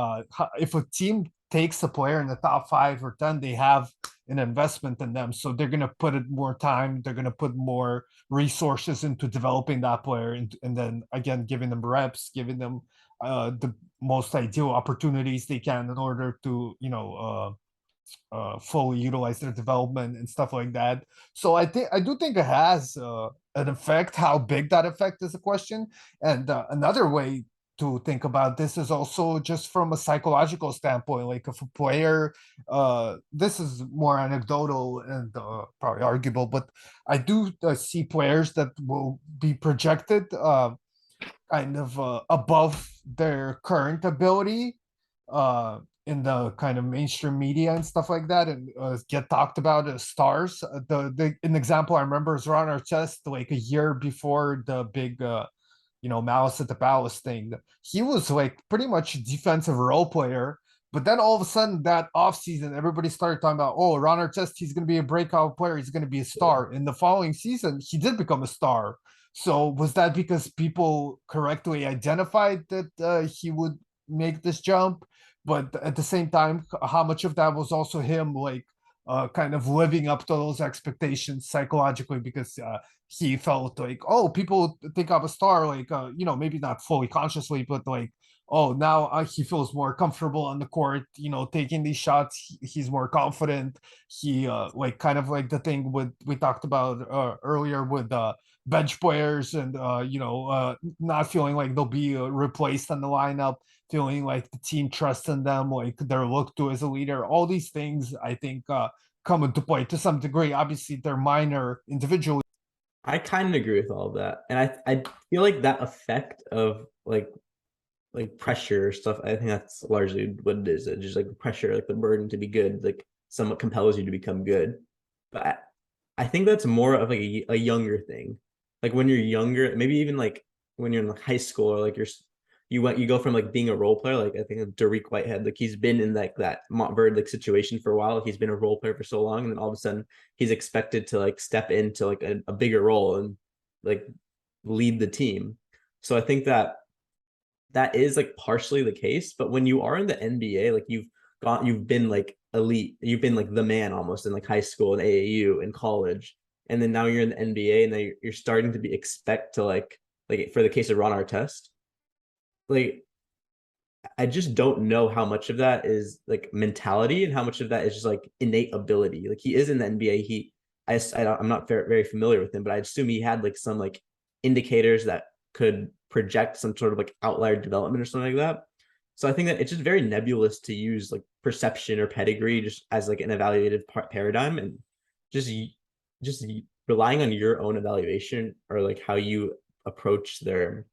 If a team takes a player in the top 5 or 10, they have an investment in them. So they're going to put it more time. They're going to put more resources into developing that player. And then again, giving them reps, giving them the most ideal opportunities they can in order to, fully utilize their development and stuff like that. So I do think it has an effect. How big that effect is a question. And another way to think about this is also just from a psychological standpoint. Like if a player, this is more anecdotal and probably arguable, but I do see players that will be projected kind of above their current ability in the kind of mainstream media and stuff like that, and get talked about as stars. An example I remember is Ron Artest, like a year before the big Malice at the Palace thing. He was like pretty much a defensive role player. But then all of a sudden, that offseason, everybody started talking about, oh, Ron Artest, he's going to be a breakout player. He's going to be a star. In the following season, he did become a star. So was that because people correctly identified that he would make this jump? But at the same time, how much of that was also him like kind of living up to those expectations psychologically because he felt like, oh, people think I'm a star, like maybe not fully consciously, but like, oh, now he feels more comfortable on the court, taking these shots. He's more confident. He like kind of like the thing with we talked about earlier with bench players and not feeling like they'll be replaced in the lineup, feeling like the team trusts in them, like they're looked to as a leader. All these things I think come into play to some degree. Obviously, they're minor individually. I kind of agree with all of that, and I feel like that effect of like pressure stuff. I think that's largely what it is. It's just like pressure, like the burden to be good, like somewhat compels you to become good. But I think that's more of like a younger thing. Like when you're younger, maybe even like when you're in like high school or like you go from like being a role player. Like I think of Derek Whitehead, like he's been in like that Montverde like situation for a while. He's been a role player for so long, and then all of a sudden he's expected to like step into like a bigger role and like lead the team. So I think that is like partially the case. But when you are in the NBA, like you've been like elite, you've been like the man almost in like high school and AAU and college, and then now you're in the NBA and then you're starting to be expect to like for the case of Ron Artest, like I just don't know how much of that is like mentality and how much of that is just like innate ability. Like he is in the NBA. I'm not very familiar with him, but I assume he had like some like indicators that could project some sort of like outlier development or something like that. So I think that it's just very nebulous to use like perception or pedigree just as like an evaluative paradigm, and just just relying on your own evaluation or like how you approach their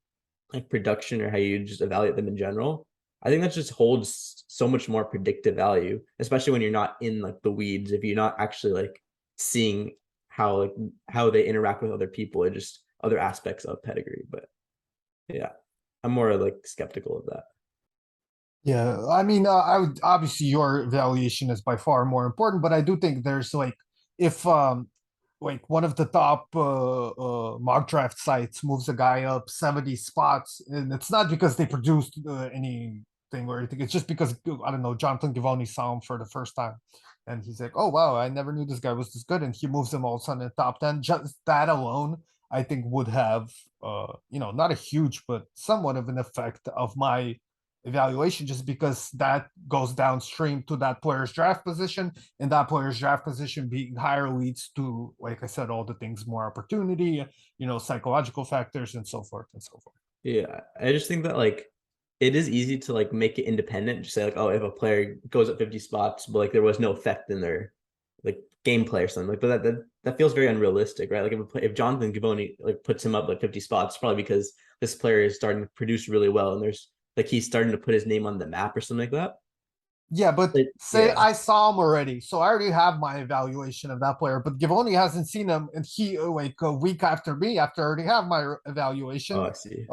like production or how you just evaluate them in general. I think that just holds so much more predictive value, especially when you're not in like the weeds. If you're not actually like seeing how they interact with other people, or just other aspects of pedigree. But yeah, I'm more like skeptical of that. Yeah, I mean, I would obviously your evaluation is by far more important, but I do think there's like if like one of the top mock draft sites moves a guy up 70 spots, and it's not because they produced anything or anything. It's just because I don't know, Jonathan Givony saw him for the first time, and he's like, "Oh wow, I never knew this guy was this good," and he moves him all of a sudden in the top 10. Just that alone, I think, would have not a huge, but somewhat of an effect of my evaluation, just because that goes downstream to that player's draft position, and that player's draft position being higher leads to, like I said, all the things, more opportunity, psychological factors and so forth and so forth. Yeah, I just think that like it is easy to like make it independent. Just say like, oh, if a player goes up 50 spots, but like there was no effect in their like gameplay or something like, but that feels very unrealistic, right? Like if Jonathan Givony like puts him up like 50 spots, probably because this player is starting to produce really well, and there's like he's starting to put his name on the map or something like that. Yeah, but But say yeah, I saw him already, so I already have my evaluation of that player. But Givoni hasn't seen him, and he like a week after me, after I already have my oh, evaluation, I see.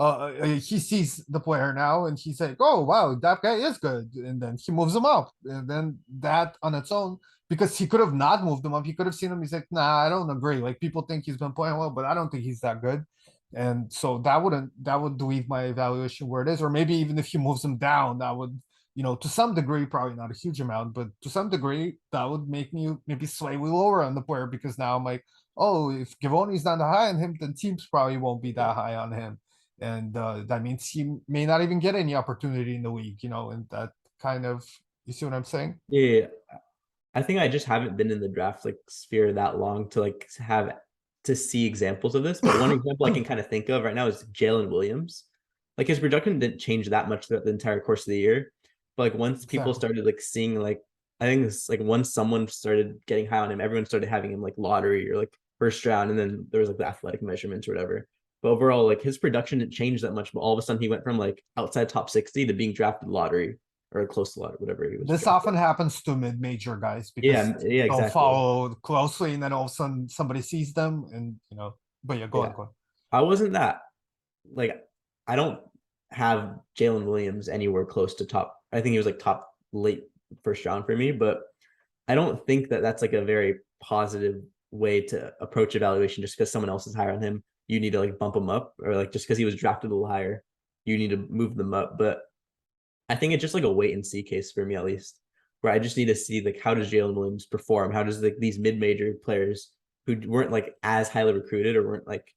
he sees the player now, and he's like, "Oh wow, that guy is good," and then he moves him up, and then that on its own, because he could have not moved him up, he could have seen him. He's like, "Nah, I don't agree. Like people think he's been playing well, but I don't think he's that good." And so that would leave my evaluation where it is, or maybe even if he moves him down, that would to some degree, probably not a huge amount, but to some degree, that would make me maybe slightly lower on the player, because now I'm like, oh, if Givoni's not that high on him, then teams probably won't be that high on him. And that means he may not even get any opportunity in the league, and that kind of, you see what I'm saying? Yeah, I think I just haven't been in the draft like sphere that long to like have to see examples of this. But one example I can kind of think of right now is Jalen Williams. Like his production didn't change that much throughout the entire course of the year. But like once people Exactly. started like seeing like I think it's like once someone started getting high on him, everyone started having him like lottery or like first round, and then there was like the athletic measurements or whatever. But overall, like his production didn't change that much. But all of a sudden he went from like outside top 60 to being drafted lottery or close to lottery, whatever he was This drafted. often happens to mid-major guys because Yeah, yeah, they'll exactly. follow closely, and then all of a sudden somebody sees them, and But yeah, go on, Yeah. go on. I wasn't that like I don't have Jalen Williams anywhere close to top. I think he was like top late first round for me, but I don't think that that's like a very positive way to approach evaluation. Just because someone else is higher on him, you need to like bump him up, or like just because he was drafted a little higher, you need to move them up. But I think it's just like a wait and see case for me at least, where I just need to see like how does Jalen Williams perform? How does like these mid major players who weren't like as highly recruited or weren't like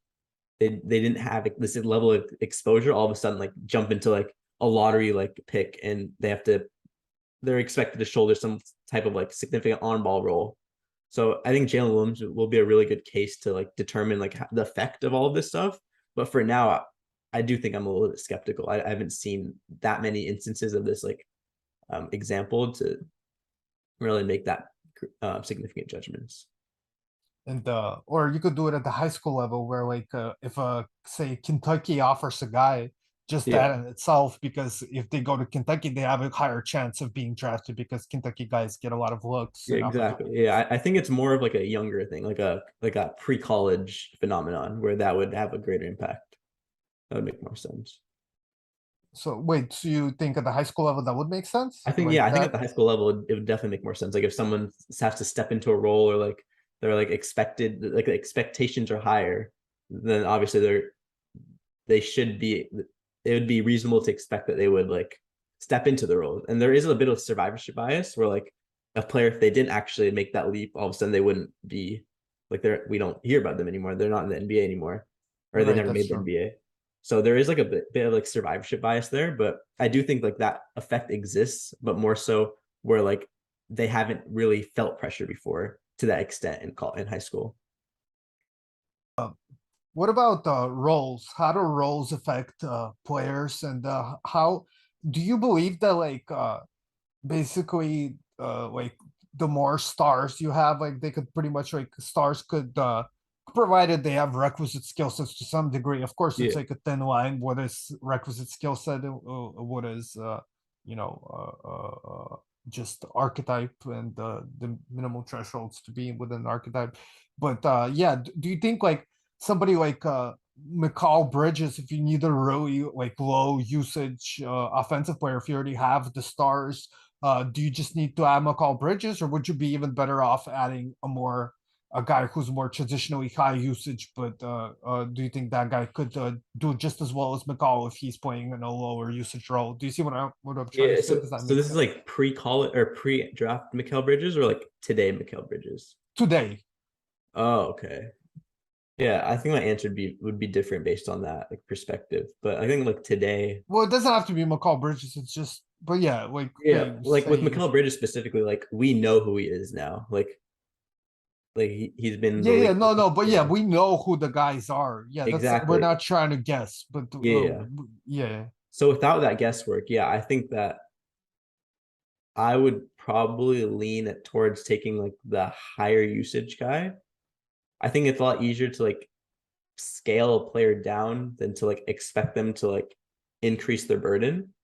they didn't have this level of exposure all of a sudden like jump into like a lottery like pick and they're expected to shoulder some type of like significant on ball role. So I think Jalen Williams will be a really good case to like determine like the effect of all of this stuff. But for now, I do think I'm a little bit skeptical. I haven't seen that many instances of this like example to really make that significant judgments. And or you could do it at the high school level where if say Kentucky offers a guy, just that Yeah, in itself, because if they go to Kentucky, they have a higher chance of being drafted because Kentucky guys get a lot of looks yeah, and exactly. Yeah, opportunities. I think it's more of like a younger thing, like a pre-college phenomenon where that would have a greater impact. That would make more sense. So wait, so you think at the high school level that would make sense? I think, Like yeah, I think at that? the high school level, it would definitely make more sense. Like if someone has to step into a role or like they're like expected, like the expectations are higher, then obviously they should be, it would be reasonable to expect that they would like step into the role. And there is a bit of survivorship bias where like a player, if they didn't actually make that leap, all of a sudden they wouldn't be like we don't hear about them anymore. They're not in the NBA anymore, or they Right, never that's made the true. NBA. So there is like a bit of like survivorship bias there, but I do think like that effect exists, but more so where like they haven't really felt pressure before to that extent in high school. What about roles? How do roles affect players, and how do you believe that basically like the more stars you have, like they could pretty much like stars could provided they have requisite skill sets to some degree. Of course, it's Yeah, like a thin line. What is requisite skill set? What is you know just archetype and the minimal thresholds to be within an archetype. But yeah, do you think like somebody like McCall Bridges, if you need a really like low usage offensive player, if you already have the stars, do you just need to add McCall Bridges, or would you be even better off adding a guy who's more traditionally high usage? But do you think that guy could do just as well as McCall if he's playing in a lower usage role? Do you see what I'm trying to yeah. say? So Does that so make this is sense? like pre-college or pre-draft Mikal Bridges or like today Mikal Bridges. Today, Oh, okay. Yeah, I think my answer would be different based on that like perspective. But I think like today, well, it doesn't have to be McCall Bridges. It's just, but yeah, like yeah, okay, like with say Mikal Bridges specifically, like we know who he is now. Like he's been in the yeah, yeah, league. no, but yeah, Yeah, we know who the guys are. Yeah, that's we're exactly. not trying to guess, but Yeah. yeah. So without that guesswork, yeah, I think that I would probably lean it towards taking like the higher usage guy. I think it's a lot easier to like scale a player down than to like expect them to like increase their burden.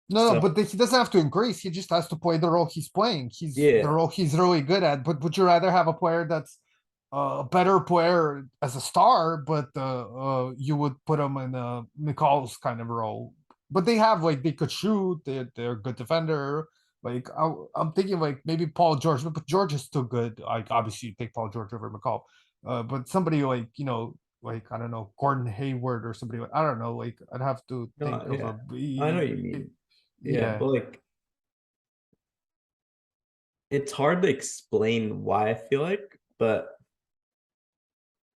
No, So but he doesn't have to increase. He just has to play the role he's playing. He's the yeah, role he's really good at. But would you rather have a player that's a better player as a star, but you would put him in a McCall's kind of role? But they have like they could shoot. They're a good defender. Like I'm thinking like maybe Paul George, but George is still good. Like obviously you take Paul George over McCall, but somebody like like I don't know Gordon Hayward or somebody like I don't know. Like I'd have to think no, of yeah, a I know what you mean. Yeah, yeah. but like it's hard to explain why I feel like, but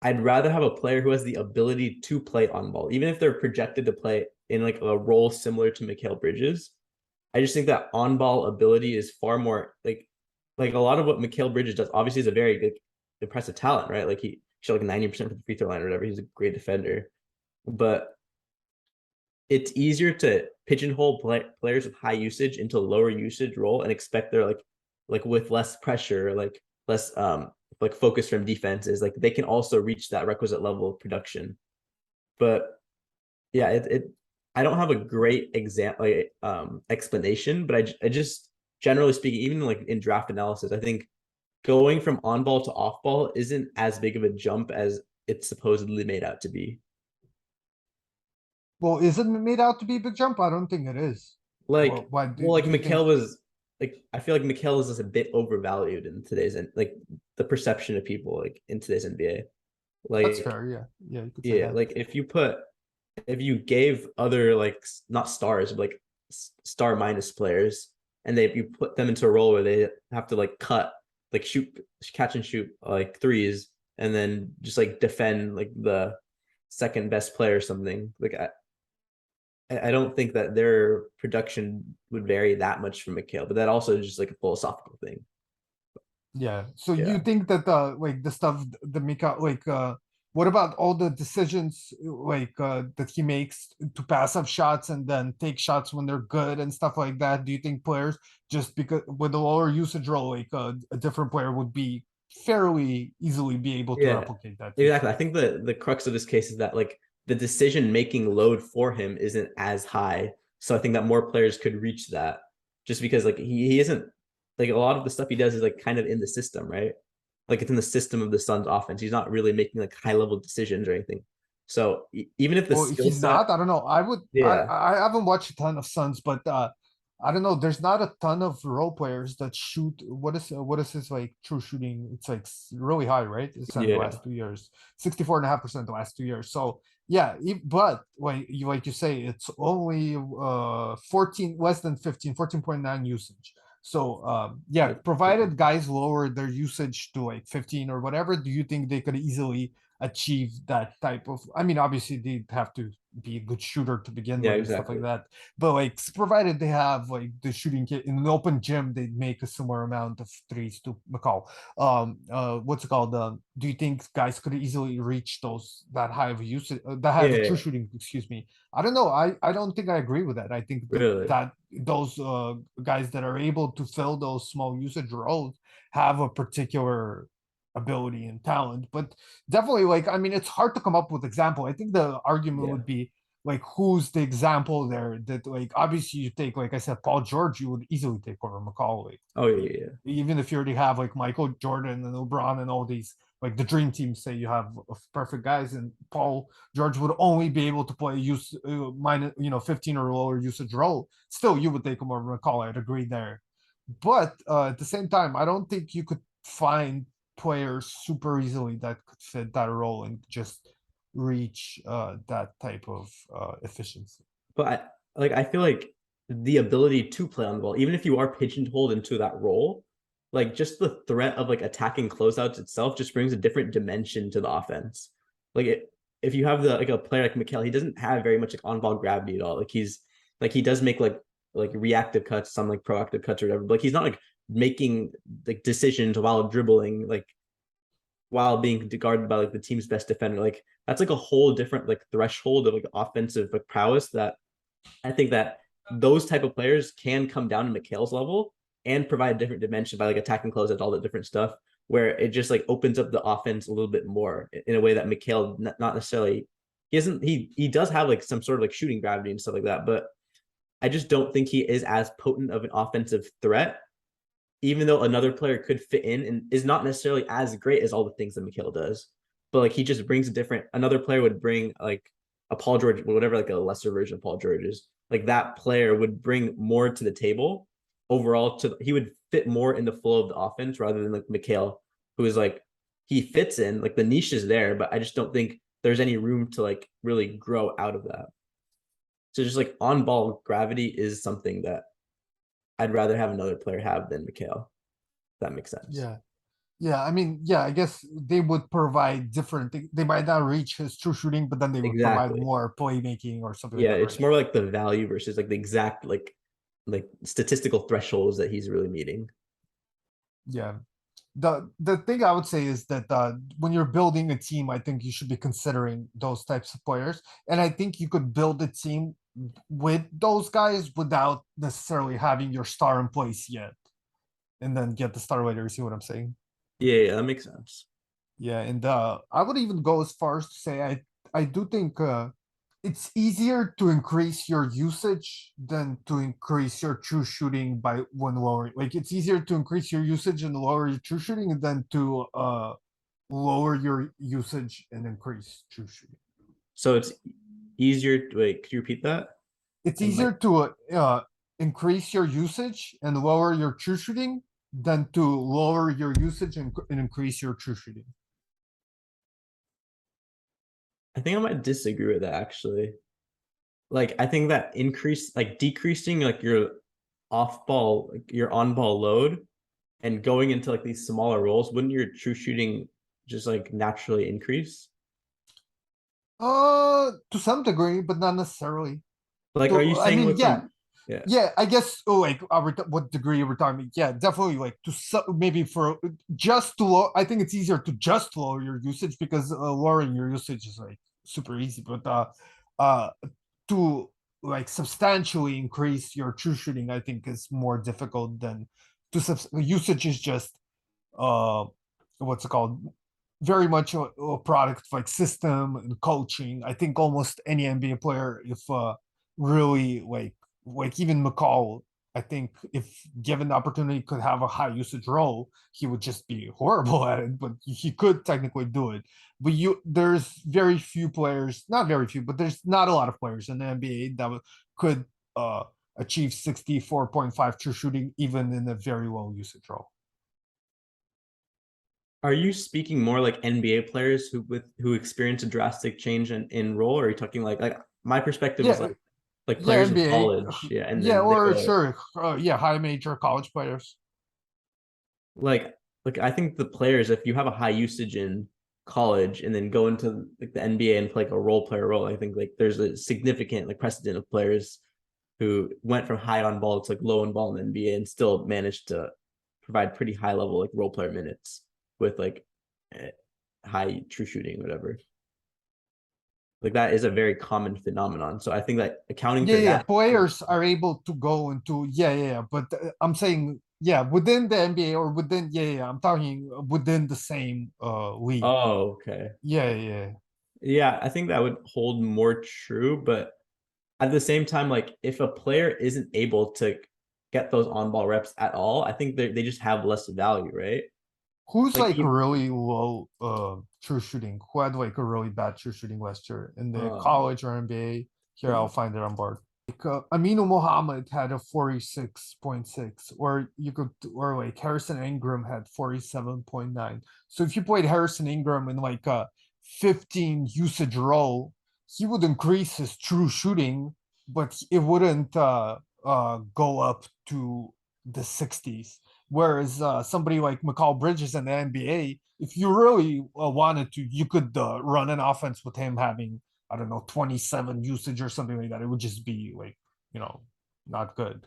I'd rather have a player who has the ability to play on ball, even if they're projected to play in like a role similar to Mikal Bridges. I just think that on ball ability is far more like like a lot of what Mikal Bridges does, obviously is a very good, impressive talent, right? Like he shot like 90% from the free throw line or whatever. He's a great defender, but it's easier to pigeonhole players with high usage into a lower usage role and expect they're like with less pressure, like less like focus from defenses, like they can also reach that requisite level of production. But yeah, it I don't have a great example explanation, but I just generally speaking, even like in draft analysis, I think going from on ball to off ball isn't as big of a jump as it's supposedly made out to be. Well, is it made out to be a big jump? I don't think it is. Like, Why well, like do you think? Mikal was like, I feel like Mikal is just a bit overvalued in today's and like the perception of people like in today's NBA. That's Like, fair. Yeah, yeah, you could say yeah, that. like if you gave other like not stars but like star minus players and they you put them into a role where they have to like cut like shoot catch and shoot like threes and then just like defend like the second best player or something like I don't think that their production would vary that much from Mikhail, but that also is just like a philosophical thing. Yeah. So you Yeah. think that the stuff the Mika what about all the decisions that he makes to pass up shots and then take shots when they're good and stuff like that? Do you think players just because with a lower usage role, a different player would be fairly easily be able to Yeah, replicate that exactly. I usage? think the crux of this case is that like the decision making load for him isn't as high. So I think that more players could reach that just because like he isn't like a lot of the stuff he does is like kind of in the system, right? Like it's in the system of the Suns offense. He's not really making like high level decisions or anything. So even if the Well, skill he's set, not. I don't know. yeah, I haven't watched a ton of Suns, but I don't know. There's not a ton of role players that shoot. What is his like true shooting? It's like really high, right? It's in the yeah, last 2 years, 64.5% the last 2 years. So yeah, but like you say, it's only 14 less than 15, 14.9 usage. So yeah, like provided guys lower their usage to like 15 or whatever, do you think they could easily achieve that type of, I mean, obviously they'd have to be a good shooter to begin yeah, with and stuff like exactly. that, but like provided they have like the shooting kit in an open gym, they'd make a similar amount of threes to McCall. What's it called, do you think guys could easily reach those that high of usage, that high of a true Yeah, shooting, excuse me? I don't know, I don't think I agree with that. I think that really. those guys that are able to fill those small usage roles have a particular ability and talent. But definitely, like, I mean, it's hard to come up with example. I think the argument Yeah. would be like, who's the example there that, like, obviously you take, like I said, Paul George, you would easily take over McCauley. Oh yeah, yeah. Even if you already have like Michael Jordan and LeBron and all these, like the dream team, say you have perfect guys, and Paul George would only be able to play use minus 15 or lower usage role. Still, you would take him over McCauley. I'd agree there. But at the same time, I don't think you could find players super easily that could fit that role and just reach that type of efficiency. But I feel like the ability to play on the ball, even if you are pigeonholed into that role, like just the threat of like attacking closeouts itself just brings a different dimension to the offense. Like if you have the like a player like Mikal, he doesn't have very much like on ball gravity at all. Like he's like he does make like reactive cuts, some like proactive cuts or whatever. But like he's not like making like decisions while dribbling, like while being guarded by like the team's best defender. Like that's like a whole different like threshold of like offensive like prowess that I think that those type of players can come down to McHale's level and provide a different dimension by like attacking closeouts, all that different stuff, where it just like opens up the offense a little bit more in a way that McHale not necessarily he does have like some sort of like shooting gravity and stuff like that, but I just don't think he is as potent of an offensive threat, even though another player could fit in and is not necessarily as great as all the things that McHale does. But like he just brings a different another player would bring like a Paul George, whatever like a lesser version of Paul George is. Like that player would bring more to the table overall to he would fit more in the flow of the offense rather than like McHale, who is like he fits in, like the niche is there, but I just don't think there's any room to like really grow out of that. So just like on ball gravity is something that I'd rather have another player have than McHale. If that makes sense. Yeah. Yeah, I mean, yeah, I guess they would provide different things. They might not reach his true shooting, but then they would provide Exactly. more playmaking or something like Yeah, that, it's right? more like the value versus like the exact like statistical thresholds that he's really meeting. Yeah. The thing I would say is that when you're building a team, I think you should be considering those types of players, and I think you could build a team with those guys without necessarily having your star in place yet, and then get the star later. You see what I'm saying? Yeah, that makes sense. Yeah, and I would even go as far as to say I do think it's easier to increase your usage than to increase your true shooting by one lowering. Like it's easier to increase your usage and lower your true shooting than to lower your usage and increase true shooting. So it's easier. Wait, could you repeat that? It's And like, easier to increase your usage and lower your true shooting than to lower your usage and increase your true shooting. I think I might disagree with that actually. Like, I think that decreasing like your off ball, like your on ball load, and going into like these smaller roles, wouldn't your true shooting just like naturally increase? To some degree, but not necessarily. Like, are you To I saying mean, with yeah, some? Yeah. yeah. I guess. Oh, like what degree we're talking? Yeah, definitely. Like maybe for just to low. I think it's easier to just lower your usage because lowering your usage is like super easy. But uh, to like substantially increase your true shooting, I think is more difficult than usage is just uh what's it called, very much a product of like system and coaching. I think almost any NBA player, if really like even McCall, I think if given the opportunity could have a high usage role, he would just be horrible at it, but he could technically do it. But there's very few players, not very few, but there's not a lot of players in the NBA that could uh achieve 64.5 true shooting even in a very low usage role. Are you speaking more like NBA players who experience a drastic change in role, or are you talking like my perspective is Yeah, like yeah, players in NBA. college, yeah, and Yeah, then they or go sure, yeah, high major college players. like I think the players, if you have a high usage in college and then go into like the NBA and play like a role player role, I think like there's a significant like precedent of players who went from high on ball to like low on ball in the NBA and still managed to provide pretty high level like role player minutes with like eh, high true shooting, whatever. Like that is a very common phenomenon. So I think that accounting Yeah, for yeah, that, players are able to go into yeah. But I'm saying yeah, within the NBA or within yeah. I'm talking within the same league. oh, okay. Yeah, yeah. Yeah, I think that would hold more true, but at the same time, like if a player isn't able to get those on ball reps at all, I think they just have less value, right? Who's Like like even, really low true shooting? Who had like a really bad true shooting last year in the uh, college or NBA? Here, I'll yeah. find it on board. Like Aminu Mohammed had a 46.6, or you could, or like Harrison Ingram had 47.9. So if you played Harrison Ingram in like a 15 usage role, he would increase his true shooting, but it wouldn't go up to the 60s. Whereas somebody like McCall Bridges in the NBA, if you really wanted to, you could run an offense with him having, I don't know, 27 usage or something like that. It would just be like, you know, not good.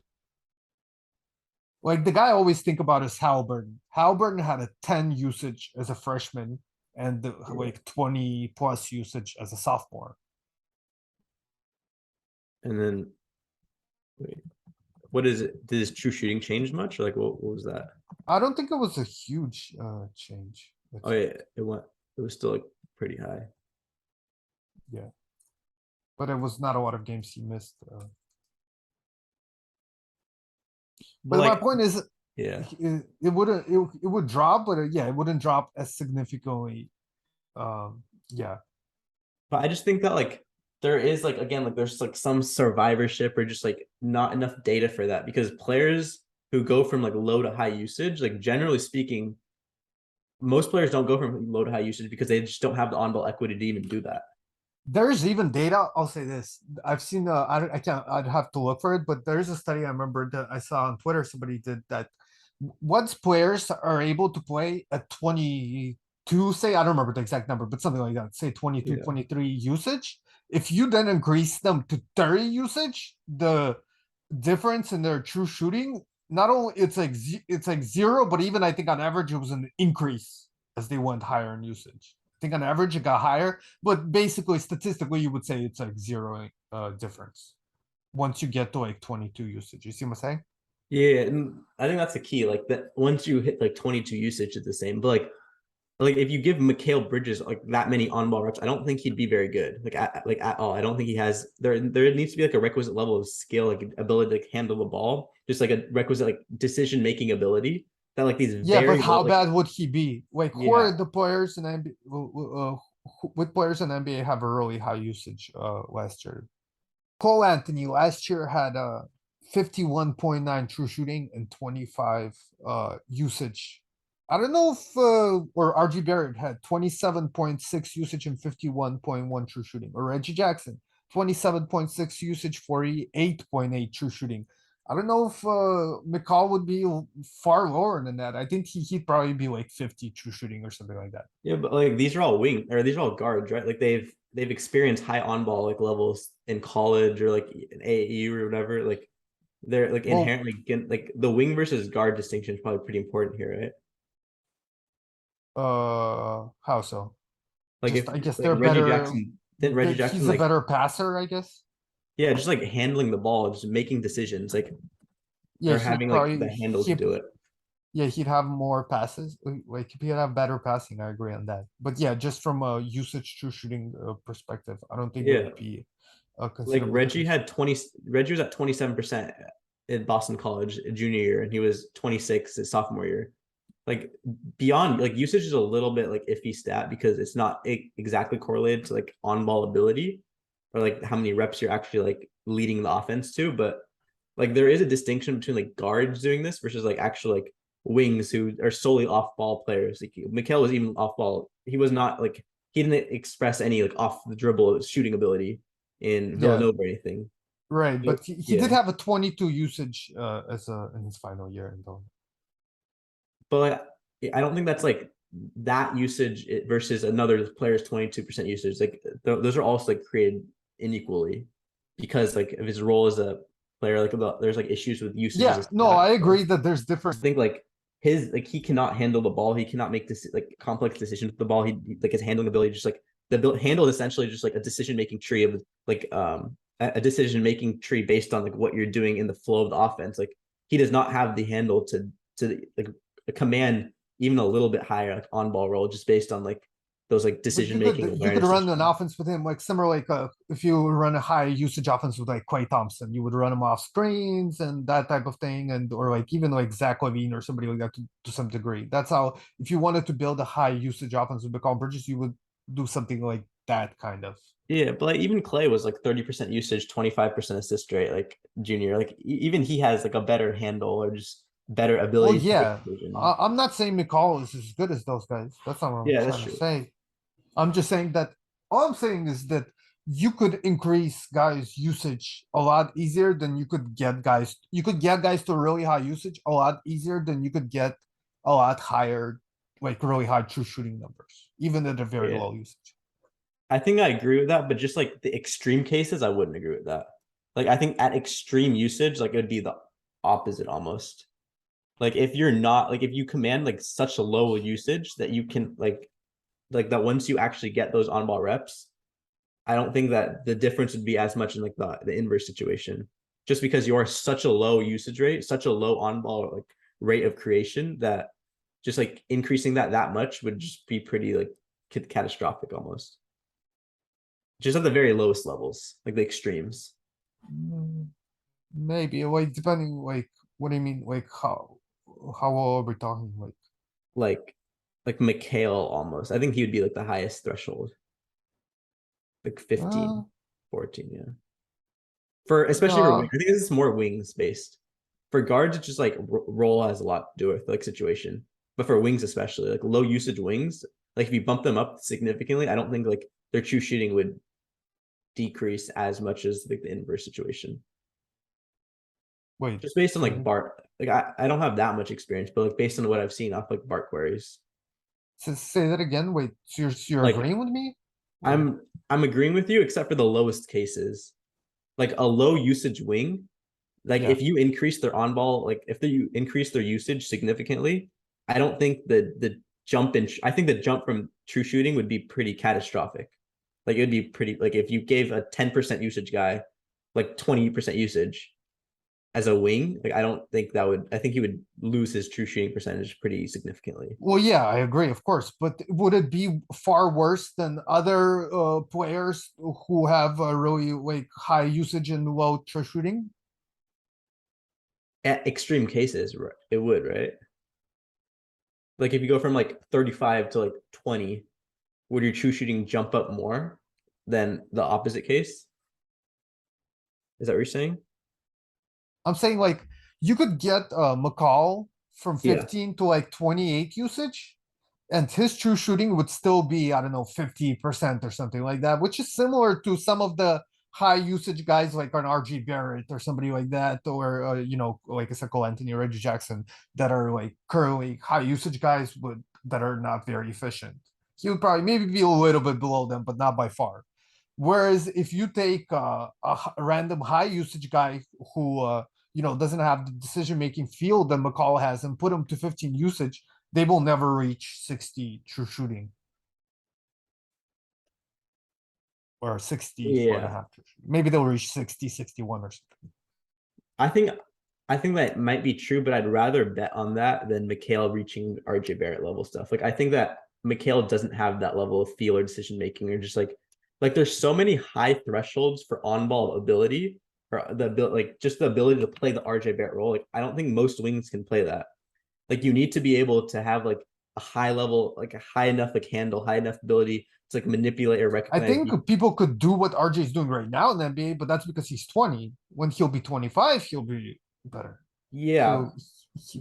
Like the guy I always think about is Halliburton. Halliburton had a 10 usage as a freshman and like 20 plus usage as a sophomore. And then wait, what is it? Did his true shooting change much? Or like what was that? I don't think it was a huge change. Oh yeah, it was still like pretty high. Yeah, but it was not a lot of games he missed. But But my like point is, yeah. it wouldn't it would drop, but yeah, it wouldn't drop as significantly. Yeah, But I just think that like there is like again like there's like some survivorship or just like not enough data for that because players who go from like low to high usage, like generally speaking, most players don't go from low to high usage because they just don't have the on-ball equity to even do that. there's even data. I'll say this: I've seen. I can't. I'd have to look for it, but there's a study I remember that I saw on Twitter. Somebody did that. Once players are able to play at 22, say I don't remember the exact number, but something like that. Say 22, Yeah. 23 usage. If you then increase them to 30 usage, the difference in their true shooting not only it's like zero, but even I think on average it was an increase as they went higher in usage. I think on average it got higher, but basically statistically you would say it's like zero difference once you get to like 22 usage. You see what I'm saying? Yeah, and I think that's the key. Like that once you hit like 22 usage, it's the same. But like if you give Mikhail Bridges like that many on ball reps, I don't think he'd be very good. Like at all. I don't think he has there needs to be like a requisite level of skill, like ability to like, handle the ball, just like a requisite like decision making ability that like these Yeah, but very low how like bad would he be? Like, who are yeah. the players in NBA? What players in NBA have a really high usage last year? Cole Anthony last year had a 51.9 true shooting and 25 usage. I don't know if or RG Barrett had 27.6 usage and 51.1 true shooting, or Reggie Jackson 27.6 usage, 48.8 true shooting. I don't know if McCall would be far lower than that. I think he'd probably be like 50 true shooting or something like that. Yeah, but like these are all wing or these are all guards, right? Like they've experienced high on ball like levels in college or like in AAU or whatever. Like they're like Well, inherently like the wing versus guard distinction is probably pretty important here, right? how so? Like Just if I guess like they're Reggie better. Jackson didn't Reggie Jackson He's a like better passer, I guess. yeah, just like handling the ball, just making decisions, like Yeah, or he'd having like probably the handle to he do it. yeah, he'd have more passes. Like he'd have better passing. I agree on that. But yeah, just from a usage true shooting perspective, I don't think it Yeah. would be a Like considerable Reggie difference. had 20 Reggie was at 27% in Boston College junior year and he was 26 his sophomore year. Like beyond like usage is a little bit like iffy stat because it's not exactly correlated to like on ball ability or like how many reps you're actually like leading the offense to, but like there is a distinction between like guards doing this versus like actual like wings who are solely off ball players. Like Mikhail was even off ball. He was not like he didn't express any like off the dribble shooting ability in Yeah, Villanova or anything. right. So, But he did yeah, have a 22 usage as a in his final year in Villanova. but like, I don't think that's like that usage versus another player's 22% usage. Like those are also like created inequally because like if his role as a player, like there's like issues with usage as a Yeah, no, stat. I So agree that there's I different. think like his like he cannot handle the ball. He cannot make this like complex decisions with the ball. Like his handling ability, just like the handle is essentially just like a decision making tree of like a decision making tree based on like what you're doing in the flow of the offense. Like he does not have the handle to like command even a little bit higher like on ball roll just based on like those like But decision making you could awareness run an issues. offense with him like similar like if you run a high usage offense with like Clay Thompson, you would run him off screens and that type of thing, and or like even like Zach Levine or somebody like that to some degree. That's how if you wanted to build a high usage offense with McCall Bridges, you would do something like that kind of. Yeah, but like even Clay was like 30% usage, 25% assist rate, like junior. Like even he has like a better handle or just better Well, ability to make yeah, decisions. I'm not saying McCall is as good as those guys. That's not what I'm Yeah, that's trying to true. say. I'm just saying that all I'm saying is that you could increase guys' usage a lot easier than you could get guys. You could get guys to really high usage a lot easier than you could get a lot higher, like really high true shooting numbers, even at a very Yeah. low usage. I think I agree with that, but just like the extreme cases, I wouldn't agree with that. Like I think at extreme usage, like it would be the opposite almost. Like if you're not like if you command like such a low usage that you can like that once you actually get those on ball reps, I don't think that the difference would be as much in like the inverse situation. Just because you are such a low usage rate, such a low on ball like rate of creation that just like increasing that much would just be pretty like catastrophic almost. Just at the very lowest levels, like the extremes. Mm, maybe like depending like what do you mean like how well are we talking like Like like Mikhail almost. I think he would be like the highest threshold. Like uh 15, 14, yeah. For especially for wing, no I think this is more wings based. For guards, it's just like roll has a lot to do with like situation. But for wings, especially like low usage wings, like if you bump them up significantly, I don't think like their true shooting would decrease as much as like the inverse situation. wait Just based on like say, Bart, like I don't have that much experience, but like based on what I've seen off like Bart queries, say that again. Wait, so you're like agreeing with me or I'm agreeing with you except for the lowest cases. Like a low usage wing Like Yeah. if you increase their on ball, like if you increase their usage significantly, I don't think the jump in. I think the jump from true shooting would be pretty catastrophic. Like it would be pretty. Like if you gave a 10% usage guy, like 20% usage as a wing, like I don't think that would. I think he would lose his true shooting percentage pretty significantly. Well, yeah, I agree, of course. But would it be far worse than other players who have a really like high usage and low true shooting? At extreme cases, it would, right? Like if you go from like 35 to like 20, would your true shooting jump up more than the opposite case? Is that what you're saying? I'm saying like you could get McCall from Yeah. 15 to like 28 usage, and his true shooting would still be, I don't know, 50% or something like that, which is similar to some of the high usage guys like an RG Barrett or somebody like that, or like I said, Cole Anthony or Reggie Jackson, that are like currently high usage guys would that are not very efficient. He would probably maybe be a little bit below them, but not by far. Whereas if you take a random high usage guy who doesn't have the decision making field that McCall has and put him to 15 usage, they will never reach 60 true shooting or 64 and a Yeah. half true shooting. Maybe they'll reach 60, 61 or something. I think I think that might be true, but I'd rather bet on that than Mikhail reaching RJ Barrett level stuff. Like I think that Mikhail doesn't have that level of feel or decision making, or just like there's so many high thresholds for on ball ability or like just the ability to play the RJ Barrett role. Like I don't think most wings can play that. Like you need to be able to have like a high level, like a high enough like handle, high enough ability to like manipulate or I recognize. think people could do what RJ is doing right now in the NBA, but that's because he's 20. When he'll be 25, he'll be better. Yeah,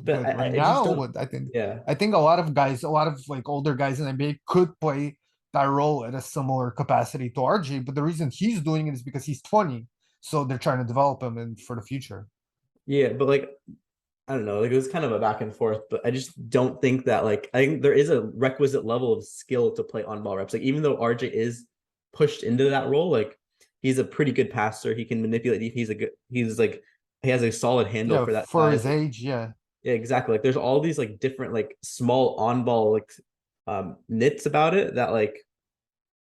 but But right I just now, don't. what Yeah, I think a lot of guys, a lot of like older guys in the NBA could play that role at a similar capacity to RJ. But the reason he's doing it is because he's 20. So they're trying to develop him and for the future. yeah, but like I don't know, like it was kind of a back and forth, but I just don't think that like I think there is a requisite level of skill to play on ball reps. Like even though RJ is pushed into that role, like he's a pretty good passer. He can manipulate. He's like he has a solid handle Yeah, for that for size. his age, yeah. Yeah, exactly. Like there's all these like different like small on ball like nits about it that like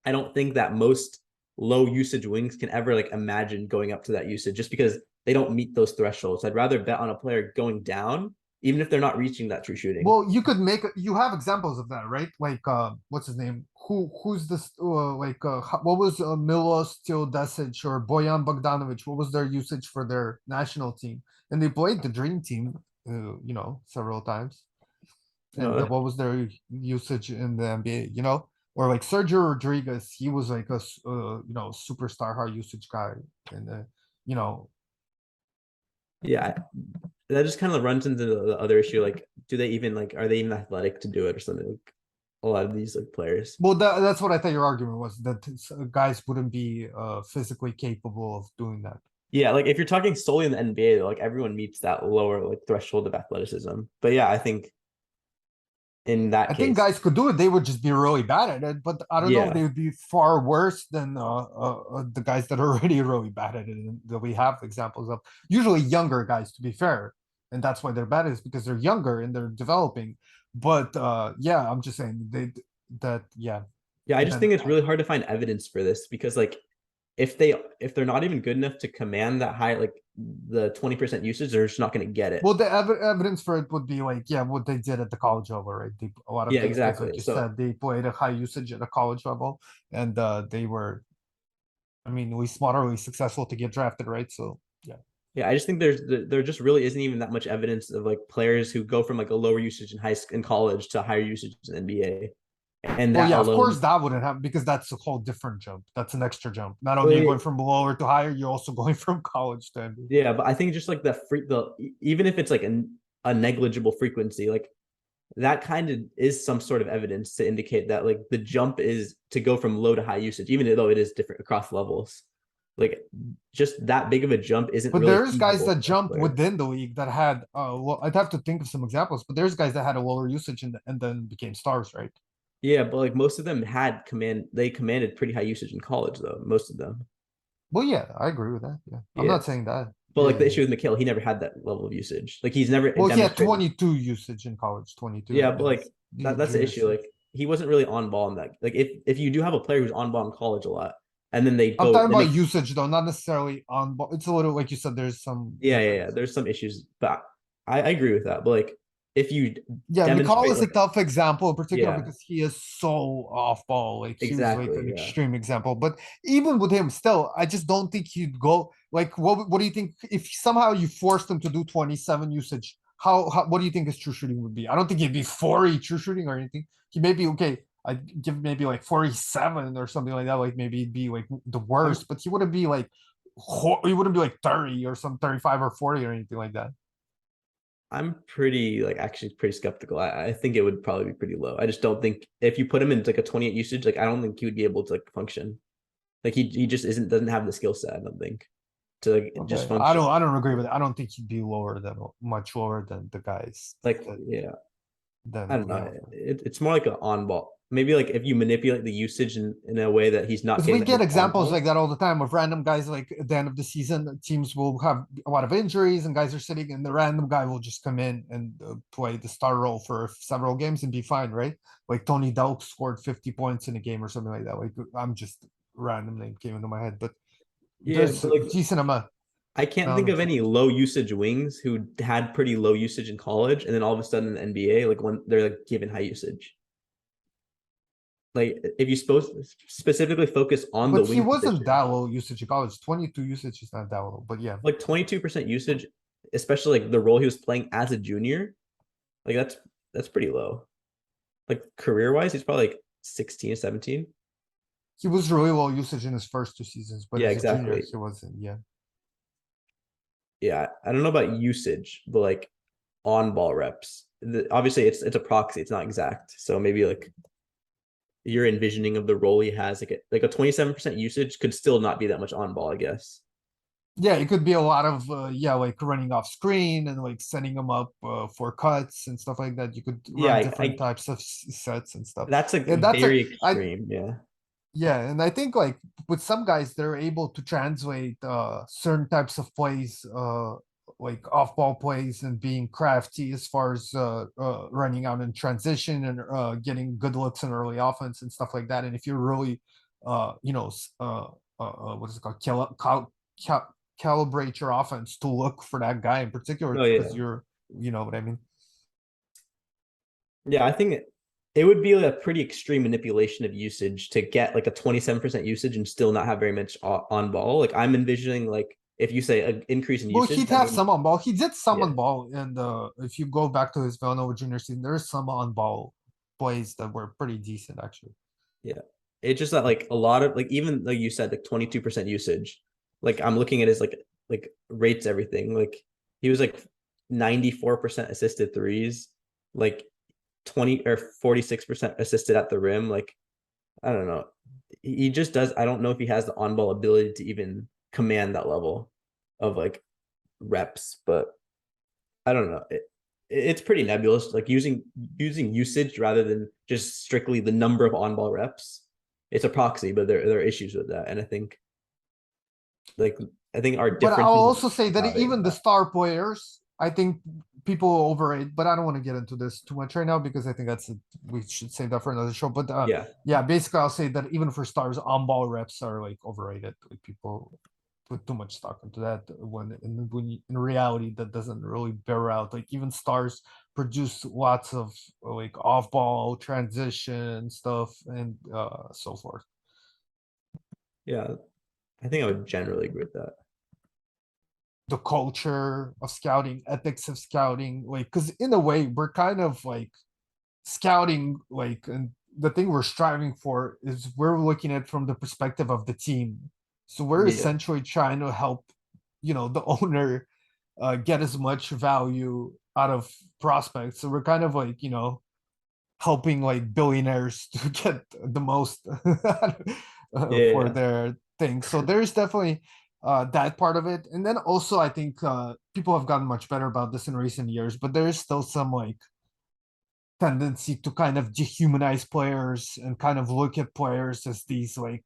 I don't think that most low usage wings can ever like imagine going up to that usage just because they don't meet those thresholds. I'd rather bet on a player going down, even if they're not reaching that true shooting. Well, you have examples of that, right? Like what's his name? Who's this what was Milos Teodosic or Bojan Bogdanovic? What was their usage for their national team? And they played the dream team, several times. And No, what was their usage in the NBA, Or like Sergio Rodriguez, he was like superstar high usage guy. And you know, yeah, that just kind of runs into the other issue. Like, do they even like are they even athletic to do it or something? Like a lot of these like players. well, that's what I thought your argument was, that guys wouldn't be physically capable of doing that. Yeah, like if you're talking solely in the NBA, like everyone meets that lower like threshold of athleticism. But yeah, I think in that I think case, guys could do it. They would just be really bad at it, but I don't know if yeah, they would be far worse than the guys that are already really bad at it, and that we have examples of. Usually younger guys, to be fair, and that's why they're bad, is because they're younger and they're developing. But yeah, I'm just saying yeah. yeah, I And just then think it's really hard to find evidence for this because like if they're not even good enough to command that high like the 20% usage, they're just not going to get it. well, the evidence for it would be like, yeah, what they did at the college level, right? A lot of Yeah, these guys, like exactly. you So said, they played a high usage at a college level, and they were, I mean, at least moderately successful to get drafted, right? So yeah. yeah, I just think there just really isn't even that much evidence of like players who go from like a lower usage in high school in college to higher usage in NBA, and Well, that yeah, of alone. course that wouldn't happen because that's a whole different jump. That's an extra jump. Not only are you But going from lower to higher, you're also going from college to NBA. yeah, but I think just like the even if it's like a negligible frequency, like that kind of is some sort of evidence to indicate that like the jump is to go from low to high usage, even though it is different across levels. Like just that big of a jump isn't But really there's guys feasible that for most jump players. within the league that had, well, I'd have to think of some examples, but there's guys that had a lower usage and then became stars, right? Yeah, but like most of them had they commanded pretty high usage in college though, most of them. Well, yeah, I agree with that. Yeah, I'm not Yes. saying that. But like Yeah, the yeah. issue with Mikhail, he never had that level of usage. Like he's never Well, he had demonstrated. 22 usage in college, 22 Yeah, but in like the that's the junior issue. season. Like he wasn't really on ball in that. Like if you do have a player who's on ball in college a lot, and then I'm talking then about they usage though, not necessarily on ball. It's a little like you said, there's some yeah. difference. There's some issues, but I agree with that. But like if you Yeah, Mikal demonstrate is a like tough example in particular yeah, because he is so off ball. Like he was like exactly. an Yeah. extreme example. But even with him, still, I just don't think he'd go. Like, what do you think if somehow you forced him to do 27 usage? How what do you think his true shooting would be? I don't think he'd be 40 true shooting or anything. He may be okay. I'd give maybe like 47 or something like that. Like maybe it'd be like the I'm worst, but he wouldn't be like he wouldn't be like 30 or some 35 or 40 or anything like that. I'm pretty like actually pretty skeptical. I think it would probably be pretty low. I just don't think if you put him into like a 28 usage, like I don't think he would be able to like function. Like he just isn't doesn't have the skill set, I don't think, to like just Okay, function. I don't agree with it. I don't think he'd be lower than much lower than the guys Like, that yeah, I than don't we know. have. It's more like an on ball. Maybe like if you manipulate the usage in a way that he's not Because getting we that get much on examples like ball. that all the time of random guys like at the end of the season, teams will have a lot of injuries and guys are sitting and the random guy will just come in and play the star role for several games and be fine, right? Like Tony Delk scored 50 points in a game or something like that. Like I'm just random name came into my head, but Yeah, there's but a like decent I can't amount think of of any low usage wings who had pretty low usage in college, and then all of a sudden in the NBA, like when they're like given high usage. Like if you supposed specifically focus on the but he wing wasn't that position, low usage in college. 22 usage is not that low, but yeah. like 22% usage, especially like the role he was playing as a junior, like that's pretty low. Like career wise, he's probably like 16, 17. He was really low usage in his first 2 seasons, but Yeah, as a junior, exactly. he wasn't. Yeah. Yeah, I don't know about usage, but like on ball reps. Obviously, it's a proxy. It's not exact. So maybe like your envisioning of the role he has, like a 27% usage could still not be that much on ball, I guess. Yeah, it could be a lot of yeah, like running off screen and like setting them up for cuts and stuff like that. You could Yeah, run different types of sets and stuff. that's like Yeah, that's a very I extreme. Yeah. yeah, and I think like with some guys, they're able to translate certain types of plays, like off-ball plays, and being crafty as far as running out in transition and getting good looks in early offense and stuff like that. And if you're really, you know, what is it called, calibrate your offense to look for that guy in particular Oh because yeah. you're, you know what I mean. Yeah, I think it would be a pretty extreme manipulation of usage to get like a 27% usage and still not have very much on ball. Like I'm envisioning like if you say an increase in Well, usage, he'd that have means some on ball. He did some yeah, on ball, and if you go back to his Villanova junior season, there's some on ball plays that were pretty decent actually. yeah. It's just that like a lot of like even like you said, like 22% usage. Like I'm looking at his like rates everything. Like he was like 94% assisted threes, like 20 or 46% assisted at the rim. Like I don't know. He just does. I don't know if he has the on ball ability to even command that level of like reps, but I don't know. It's pretty nebulous. Like using usage rather than just strictly the number of on ball reps. It's a proxy, but there are issues with that, and like I think our But I'll differences also say that have it. even the star players, I think people overrate. But I don't want to get into this too much right now because I think we should save that for another show. But Yeah, yeah, basically I'll say that even for stars, on ball reps are like overrated. Like people put too much stock into that in reality that doesn't really bear out. Like even stars produce lots of like off ball transition stuff and so forth. yeah. I think I would generally agree with that. The culture of scouting, ethics of scouting, like because in a way we're kind of like scouting, like, and the thing we're striving for is we're looking at from the perspective of the team. So we're Yeah, essentially trying to help, the owner get as much value out of prospects. So we're kind of like, helping like billionaires to get the most for yeah, their thing. So there's definitely that part of it. And then also I think people have gotten much better about this in recent years, but there is still some like tendency to kind of dehumanize players and kind of look at players as these like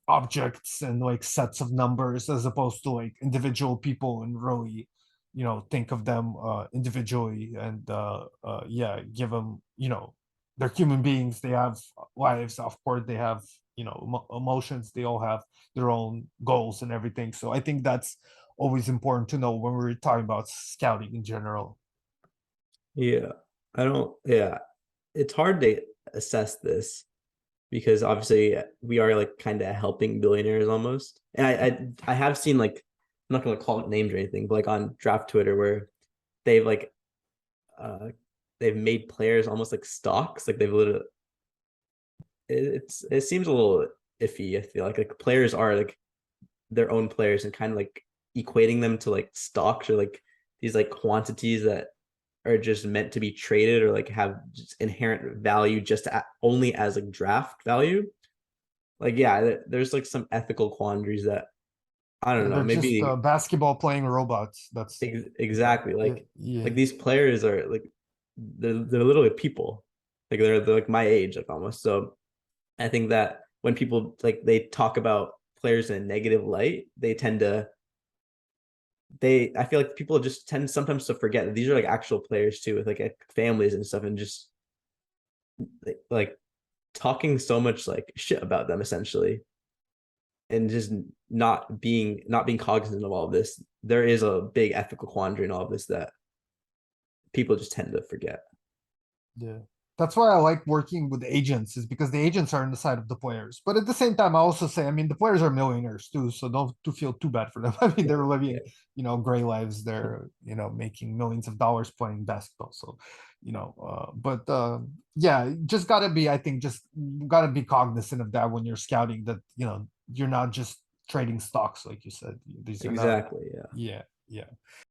objects and like sets of numbers as opposed to like individual people and really, think of them individually and yeah, give them, they're human beings, they have lives, of course they have, emotions, they all have their own goals and everything. So I think that's always important to know when we're talking about scouting in general. Yeah. I don't, yeah. It's hard to assess this because obviously we are like kind of helping billionaires almost. And I have seen like, I'm not gonna call it names or anything, but like on draft Twitter where they've like uh they've made players almost like stocks. Like they've literally it seems a little iffy. I feel like players are like their own players and kind of like equating them to like stocks or like these like quantities that are just meant to be traded or like have just inherent value just only as like draft value. Like yeah, there's like some ethical quandaries that I Yeah, don't know, they're just maybe basketball playing robots. That's yeah, exactly yeah, like yeah. these players are like they're literally people. Like they're like my age like almost. So I think that when people like they talk about players in a negative light, they tend to they I feel like people just tend sometimes to forget that these are like actual players too with like families and stuff and just like talking so much like shit about them essentially and just not being cognizant of all of this. There is a big ethical quandary in all of this that people just tend to forget. Yeah. That's why I like working with agents, is because the agents are on the side of the players. But at the same time, I also say, I mean, the players are millionaires too, so don't to feel too bad for them. I mean, they're Yeah, living, gray lives. They're, making millions of dollars playing basketball. So, but yeah, just gotta be, I think, just gotta be cognizant of that when you're scouting. That you're not just trading stocks, like you said. These are not. exactly. Yeah. Yeah, yeah.